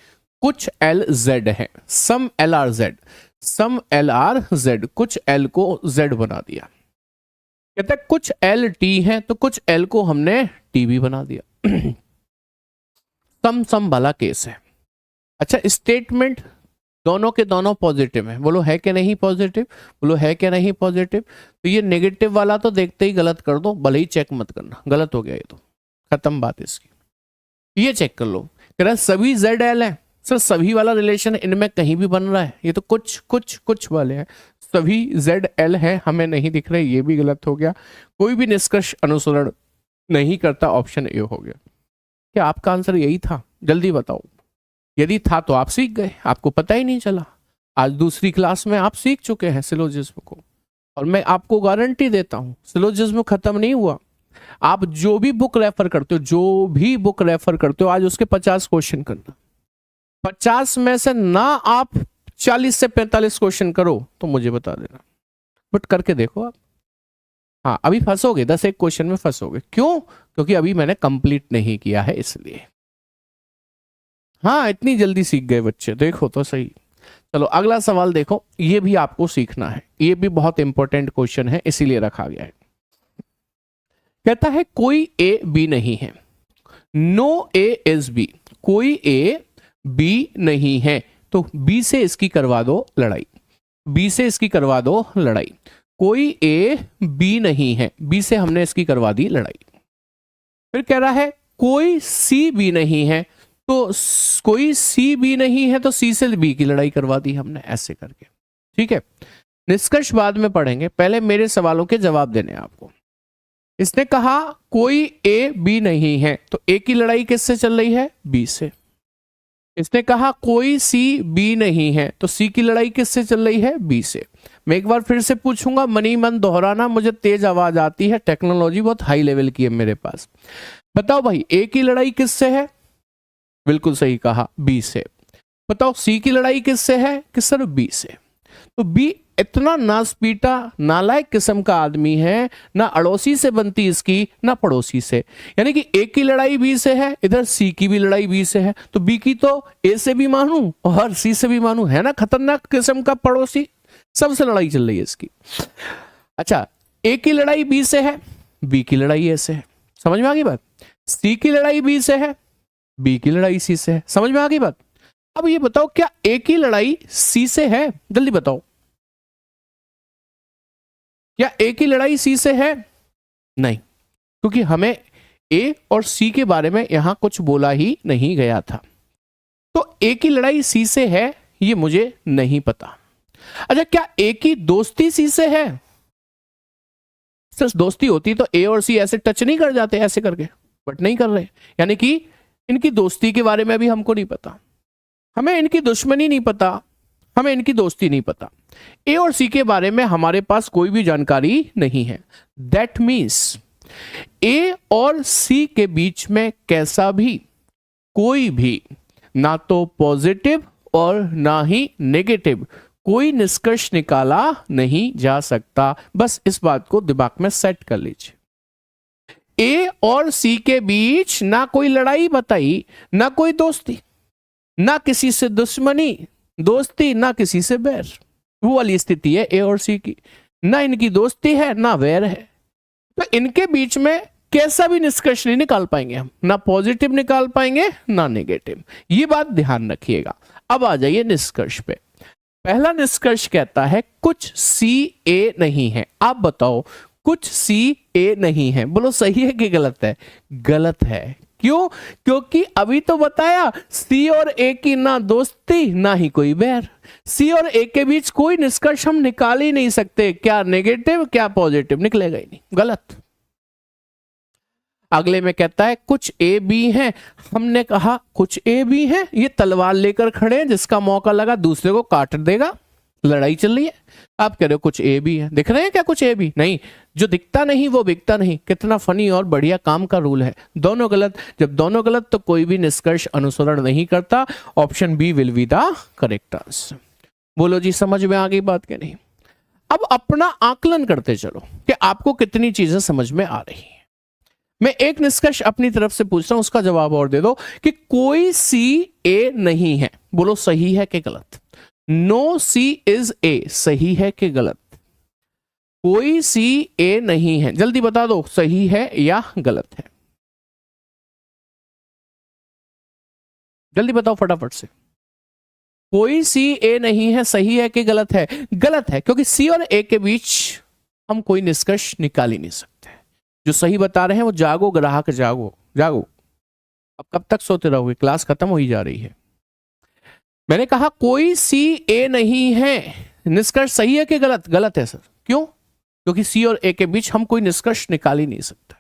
कुछ एल जेड है, सम एल आर जेड। सम एल आर जेड, कुछ एल को जेड बना दिया। कहता है कुछ एल टी है तो कुछ एल को हमने टी भी बना दिया। सम वाला केस है। अच्छा, स्टेटमेंट दोनों के दोनों पॉजिटिव हैं, बोलो है कि नहीं पॉजिटिव, बोलो है कि नहीं पॉजिटिव। तो ये नेगेटिव वाला तो देखते ही गलत कर दो, भले ही चेक मत करना, गलत हो गया ये तो, खत्म बात इसकी। ये चेक कर लो, कह रहा है सभी जेड एल है। सर सभी वाला रिलेशन इनमें कहीं भी बन रहा है, ये तो कुछ वाले हैं, सभी जेड एल है हमें नहीं दिख रहे, ये भी गलत हो गया। कोई भी निष्कर्ष अनुसरण नहीं करता, ऑप्शन ए हो गया। क्या आपका आंसर यही था? जल्दी बताओ। यदि था तो आप सीख गए, आपको पता ही नहीं चला। आज दूसरी क्लास में आप सीख चुके हैं सिलोजिज्म को, और मैं आपको गारंटी देता हूं सिलोजिज्म खत्म नहीं हुआ। आप जो भी बुक रेफर करते हो, आज उसके 50 क्वेश्चन करना। 50 में से ना आप 40 से 45 क्वेश्चन करो तो मुझे बता देना, बट करके देखो आप। हाँ, अभी फंसोगे, 10 एक क्वेश्चन में फंसोगे। क्यों? क्योंकि अभी मैंने कंप्लीट नहीं किया है इसलिए। हाँ, इतनी जल्दी सीख गए बच्चे, देखो तो सही। चलो अगला सवाल देखो, ये भी आपको सीखना है, ये भी बहुत इंपॉर्टेंट क्वेश्चन है इसीलिए रखा गया है। कहता है कोई ए बी नहीं है, नो ए इज बी, कोई ए बी नहीं है तो बी से इसकी करवा दो लड़ाई, बी से इसकी करवा दो लड़ाई। कोई ए बी नहीं है, बी से हमने इसकी करवा दी लड़ाई। फिर कह रहा है कोई सी बी नहीं है, तो कोई सी बी नहीं है तो सी से बी की लड़ाई करवा दी हमने, ऐसे करके। ठीक है, निष्कर्ष बाद में पढ़ेंगे, पहले मेरे सवालों के जवाब देने आपको। इसने कहा कोई ए बी नहीं है तो ए की लड़ाई किससे चल रही है? बी से। इसने कहा कोई सी बी नहीं है तो सी की लड़ाई किससे चल रही है? बी से। मैं एक बार फिर से पूछूंगा, मनी मन दोहराना, मुझे तेज आवाज आती है, टेक्नोलॉजी बहुत हाई लेवल की है मेरे पास। बताओ भाई, ए की लड़ाई किससे है? बिल्कुल सही कहा, बी से। बताओ सी की लड़ाई किससे है? किस सर? बी से। तो बी इतना नासपीटा नालायक किस्म का आदमी है, ना अड़ोसी से बनती इसकी ना पड़ोसी से। यानी कि ए की लड़ाई बी से है, इधर सी की भी लड़ाई बी से है, तो बी की तो ए से भी मानू और सी से भी मानू, है ना खतरनाक किस्म का पड़ोसी, सबसे लड़ाई चल रही है इसकी। अच्छा, ए की लड़ाई बी से है, बी की लड़ाई ए से है, समझ में आ गई बात? सी की लड़ाई बी से है, बी की लड़ाई सी से है, समझ में आ गई बात? अब ये बताओ क्या ए की लड़ाई सी से है? जल्दी बताओ, क्या ए की लड़ाई सी से है? नहीं, क्योंकि हमें ए और सी के बारे में यहां कुछ बोला ही नहीं गया था। तो ए की लड़ाई सी से है ये मुझे नहीं पता। अच्छा, क्या ए की दोस्ती सी से है? सिर्फ दोस्ती होती तो ए और सी ऐसे टच नहीं कर जाते ऐसे करके, बट नहीं कर रहे, यानी कि इनकी दोस्ती के बारे में भी हमको नहीं पता, हमें इनकी दुश्मनी नहीं पता, हमें इनकी दोस्ती नहीं पता। ए और सी के बारे में हमारे पास कोई भी जानकारी नहीं है। दैट मीन्स ए और सी के बीच में कैसा भी कोई भी ना तो पॉजिटिव और ना ही नेगेटिव कोई निष्कर्ष निकाला नहीं जा सकता। बस इस बात को दिमाग में सेट कर लीजिए। ए और सी के बीच ना कोई लड़ाई बताई, ना कोई दोस्ती, ना किसी से दुश्मनी, दोस्ती ना किसी से बैर, वो वाली स्थिति है ए और सी की। ना इनकी दोस्ती है ना वैर है, तो इनके बीच में कैसा भी निष्कर्ष नहीं निकाल पाएंगे हम, ना पॉजिटिव निकाल पाएंगे ना नेगेटिव। ये बात ध्यान रखिएगा। अब आ जाइए निष्कर्ष पे। पहला निष्कर्ष कहता है कुछ सी ए नहीं है। आप बताओ, कुछ सी ए नहीं है, बोलो सही है कि गलत है? गलत है। क्यों? क्योंकि अभी तो बताया सी और ए की ना दोस्ती ना ही कोई बैर, सी और ए के बीच कोई निष्कर्ष हम निकाल ही नहीं सकते, क्या नेगेटिव क्या पॉजिटिव, निकलेगा ही नहीं, गलत। अगले में कहता है कुछ ए बी हैं। हमने कहा कुछ ए बी हैं, ये तलवार लेकर खड़े हैं, जिसका मौका लगा दूसरे को काट देगा, लड़ाई चल रही है। आप कह रहे हो कुछ ए बी है, दिख रहे हैं क्या कुछ ए बी? नहीं, जो दिखता नहीं वो बिकता नहीं। कितना फनी और बढ़िया काम का रूल है। दोनों गलत, जब दोनों गलत तो कोई भी निष्कर्ष अनुसरण नहीं करता। Option B will be the correct answer. बोलो जी, समझ में आ गई बात के नहीं? अब अपना आकलन करते चलो कि आपको कितनी चीजें समझ में आ रही है। मैं एक निष्कर्ष अपनी तरफ से पूछ रहा हूं, उसका जवाब और दे दो कि कोई सी ए नहीं है। बोलो सही है कि गलत? नो सी इज ए सही है कि गलत? कोई सी ए नहीं है, जल्दी बता दो सही है या गलत है, जल्दी बताओ फटाफट से। कोई सी ए नहीं है, सही है कि गलत है? गलत है, क्योंकि सी और ए के बीच हम कोई निष्कर्ष निकाल ही नहीं सकते। जो सही बता रहे हैं वो जागो ग्राहक, जागो जागो। अब कब तक सोते रहोगे, क्लास खत्म हो ही जा रही है। मैंने कहा कोई सी ए नहीं है, निष्कर्ष सही है कि गलत? गलत है सर। क्यों? क्योंकि सी और ए के बीच हम कोई निष्कर्ष निकाल ही नहीं सकते।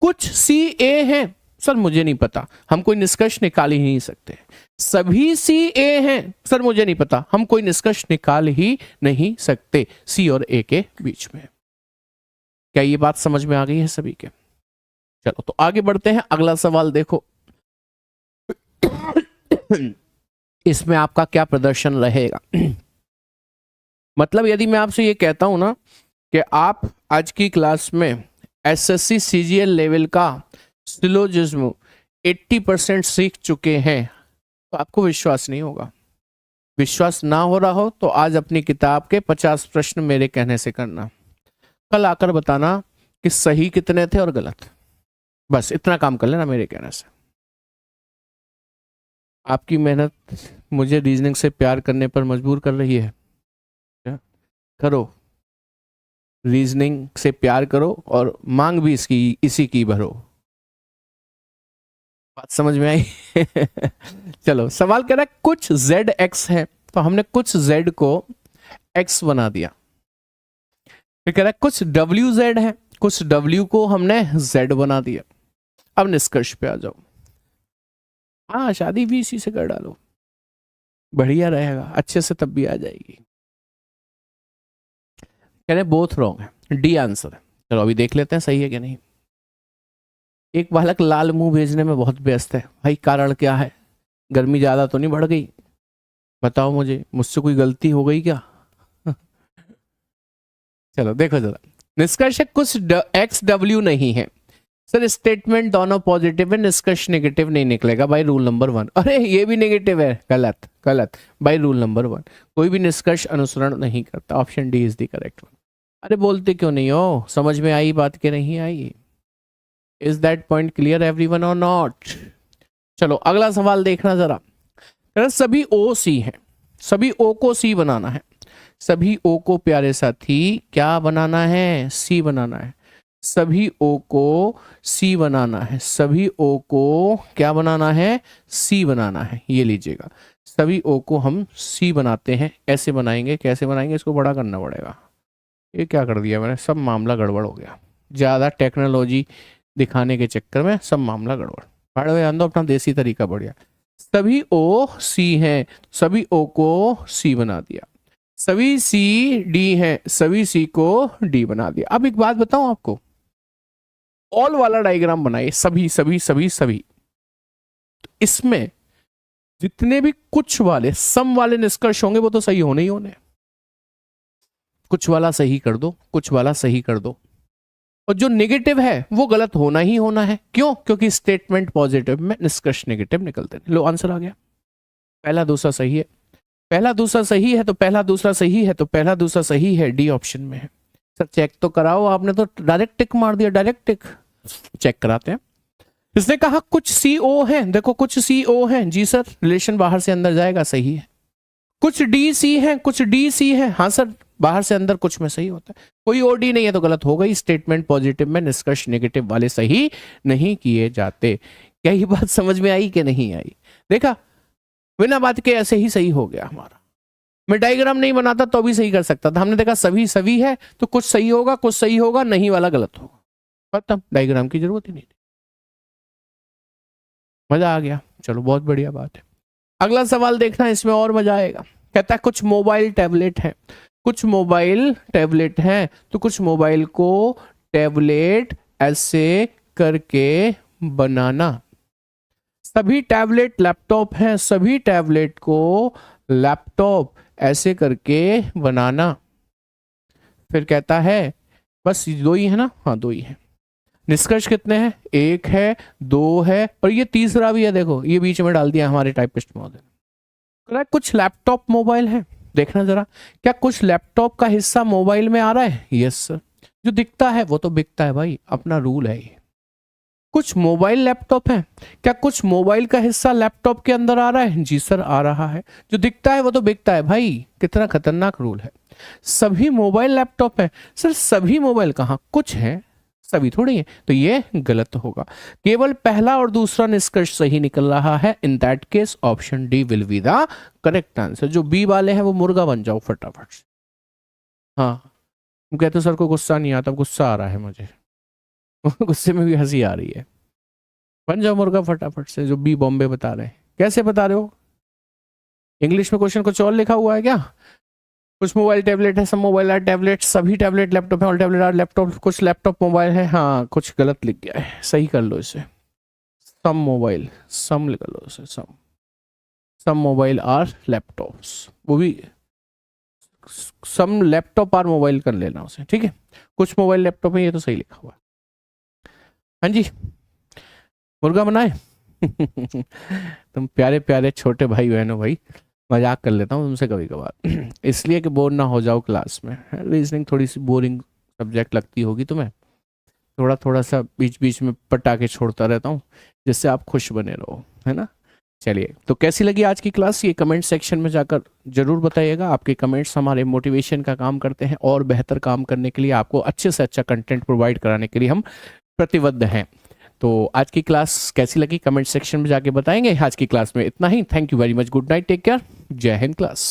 कुछ सी ए हैं सर, मुझे नहीं पता, हम कोई निष्कर्ष निकाल ही नहीं सकते। सभी सी ए हैं सर, मुझे नहीं पता, हम कोई निष्कर्ष निकाल ही नहीं सकते सी और ए के बीच में। क्या ये बात समझ में आ गई है सभी के? चलो तो आगे बढ़ते हैं, अगला सवाल देखो। इसमें आपका क्या प्रदर्शन रहेगा? मतलब यदि मैं आपसे ये कहता हूं ना कि आप आज की क्लास में एसएससी सीजीएल लेवल का सिलोजिज्म 80% सीख चुके हैं, तो आपको विश्वास नहीं होगा। विश्वास ना हो रहा हो तो आज अपनी किताब के 50 प्रश्न मेरे कहने से करना, कल आकर बताना कि सही कितने थे और गलत। बस इतना काम कर लेना मेरे कहने से। आपकी मेहनत मुझे रीजनिंग से प्यार करने पर मजबूर कर रही है। करो, रीजनिंग से प्यार करो और मांग भी इसी की भरो। बात समझ में आई? चलो सवाल कह रहा है कुछ zx है, तो हमने कुछ z को x बना दिया। फिर कह रहा है कुछ wz है, कुछ w को हमने z बना दिया। अब निष्कर्ष पे आ जाओ। हाँ, शादी भी इसी से कर डालो, बढ़िया रहेगा, अच्छे से तब भी आ जाएगी। कह रहे बोथ रॉन्ग है, डी आंसर है। चलो अभी देख लेते हैं सही है कि नहीं। एक बालक लाल मुंह भेजने में बहुत व्यस्त है। भाई कारण क्या है? गर्मी ज्यादा तो नहीं बढ़ गई? बताओ मुझे, मुझसे कोई गलती हो गई क्या? चलो देखो जरा, निष्कर्ष कुछ एक्स डब्ल्यू नहीं है। सर स्टेटमेंट दोनों पॉजिटिव है, निष्कर्ष नेगेटिव नहीं निकलेगा बाय रूल नंबर 1। अरे ये भी नेगेटिव है, गलत गलत, बाय रूल नंबर 1 कोई भी निष्कर्ष अनुसरण नहीं करता। Option D is the correct one. अरे बोलते क्यों नहीं हो? समझ में आई बात के नहीं आई? Is that point clear everyone or not? चलो अगला सवाल देखना जरा। सभी ओ सी है, सभी ओ को सी बनाना है। सभी ओ को प्यारे साथी क्या बनाना है? सी बनाना है। सभी ओ को सी बनाना है। सभी ओ को क्या बनाना है? सी बनाना है। ये लीजिएगा, सभी ओ को हम सी बनाते हैं। ऐसे बनाएंगे, कैसे बनाएंगे? इसको बड़ा करना पड़ेगा। ये क्या कर दिया मैंने, सब मामला गड़बड़ हो गया। ज़्यादा टेक्नोलॉजी दिखाने के चक्कर में सब मामला गड़बड़। पढ़ो जान दो, अपना देसी तरीका बढ़िया। सभी ओ सी हैं, सभी ओ को सी बना दिया। सभी सी डी हैं, सभी सी को डी बना दिया। अब एक बात बताऊं आपको, ऑल वाला डायग्राम बनाइए, सभी सभी सभी सभी। तो इसमें जितने भी कुछ वाले सम वाले निष्कर्ष होंगे वो तो सही होने ही होने। कुछ वाला सही कर दो, कुछ वाला सही कर दो, और जो नेगेटिव है वो गलत होना ही होना है। क्यों? क्योंकि स्टेटमेंट पॉजिटिव में निष्कर्ष नेगेटिव निकलते हैं। लो आंसर आ गया, पहला दूसरा सही है। पहला दूसरा सही है तो पहला दूसरा सही है तो पहला दूसरा सही है, डी ऑप्शन में है। सर चेक तो कराओ, आपने तो डायरेक्ट टिक मार दिया, डायरेक्ट टिक। चेक कराते हैं। इसने कहा कुछ सीओ है, देखो कुछ सीओ है, जी सर रिलेशन बाहर से अंदर जाएगा, सही है। कुछ डी सी है, कुछ डी सी है, हाँ सर बाहर से अंदर कुछ में सही होता है। कोई और डी नहीं है तो गलत हो गई। स्टेटमेंट पॉजिटिव में निष्कर्ष नेगेटिव वाले सही नहीं किए जाते। क्या ये बात समझ में आई कि नहीं आई? देखा, बिना बात के ऐसे ही सही हो गया हमारा। मैं डायग्राम नहीं बनाता तो भी सही कर सकता था। हमने देखा सभी सभी है तो कुछ सही होगा, कुछ सही होगा, नहीं वाला गलत होगा, खत्म, डायग्राम की जरूरत ही नहीं थी। मजा आ गया? चलो बहुत बढ़िया बात है। अगला सवाल देखना, इसमें और मजा आएगा। कहता है कुछ मोबाइल टैबलेट है, कुछ मोबाइल टैबलेट है, तो कुछ मोबाइल को टैबलेट ऐसे करके बनाना। सभी टैबलेट लैपटॉप हैं, सभी टैबलेट को लैपटॉप ऐसे करके बनाना। फिर कहता है बस दो ही है ना? हाँ दो ही है। निष्कर्ष कितने हैं? एक है, दो है, और ये तीसरा भी है। देखो ये बीच में डाल दिया हमारे टाइपिस्ट महोदय। कुछ लैपटॉप मोबाइल है, देखना जरा, क्या कुछ लैपटॉप का हिस्सा मोबाइल में आ रहा है? Yes sir. जो दिखता है वो तो बिकता है भाई, अपना रूल है ये। कुछ मोबाइल लैपटॉप है, क्या कुछ मोबाइल का हिस्सा लैपटॉप के अंदर आ रहा है? जी सर आ रहा है। जो दिखता है वो तो बिकता है भाई, कितना खतरनाक रूल है। सभी मोबाइल लैपटॉप है, सर सभी मोबाइल कहाँ, कुछ है सभी थोड़ी है, तो ये गलत होगा। केवल पहला और दूसरा निष्कर्ष सही निकल रहा है। In that case option D will be the correct answer. जो बी वाले हैं वो मुर्गा बन जाओ फटाफट से। हाँ, तुम कहते हो सर को गुस्सा नहीं आता, गुस्सा आ रहा है मुझे गुस्से में भी हंसी आ रही है। बन जाओ मुर्गा फटाफट से, जो बी बॉम्बे बता रहे हैं। कैसे बता रहे हो? इंग्लिश में क्वेश्चन कुछ और लिखा हुआ है क्या? कुछ मोबाइल टैबलेट है, सब मोबाइल आर टैबलेट, सभी टैबलेट लैपटॉप है, ऑल टैबलेट आर लैपटॉप, कुछ लैपटॉप मोबाइल है। हाँ, कुछ गलत लिख गया है, सही कर लो इसे। सम मोबाइल, सम लिख लो इसे, सम मोबाइल आर लैपटॉप्स, वो भी सम लैपटॉप आर मोबाइल कर लेना उसे, ठीक है। कुछ मोबाइल लैपटॉप है, ये तो सही लिखा हुआ है। हाँ जी, मुर्गा बनाए तुम प्यारे प्यारे छोटे भाई बहनों, भाई मजाक कर लेता हूँ तुमसे कभी कभार इसलिए कि बोर ना हो जाओ क्लास में। रीजनिंग थोड़ी सी बोरिंग सब्जेक्ट लगती होगी तुम्हें, थोड़ा थोड़ा सा बीच बीच में पटाके छोड़ता रहता हूँ जिससे आप खुश बने रहो, है ना। चलिए, तो कैसी लगी आज की क्लास, ये कमेंट सेक्शन में जाकर जरूर बताइएगा। आपके कमेंट्स हमारे मोटिवेशन का काम करते हैं और बेहतर काम करने के लिए, आपको अच्छे से अच्छा कंटेंट प्रोवाइड कराने के लिए हम प्रतिबद्ध हैं। तो आज की क्लास कैसी लगी कमेंट सेक्शन में जाके बताएंगे। आज की क्लास में इतना ही। Thank you very much, good night, take care, जय हिंद क्लास।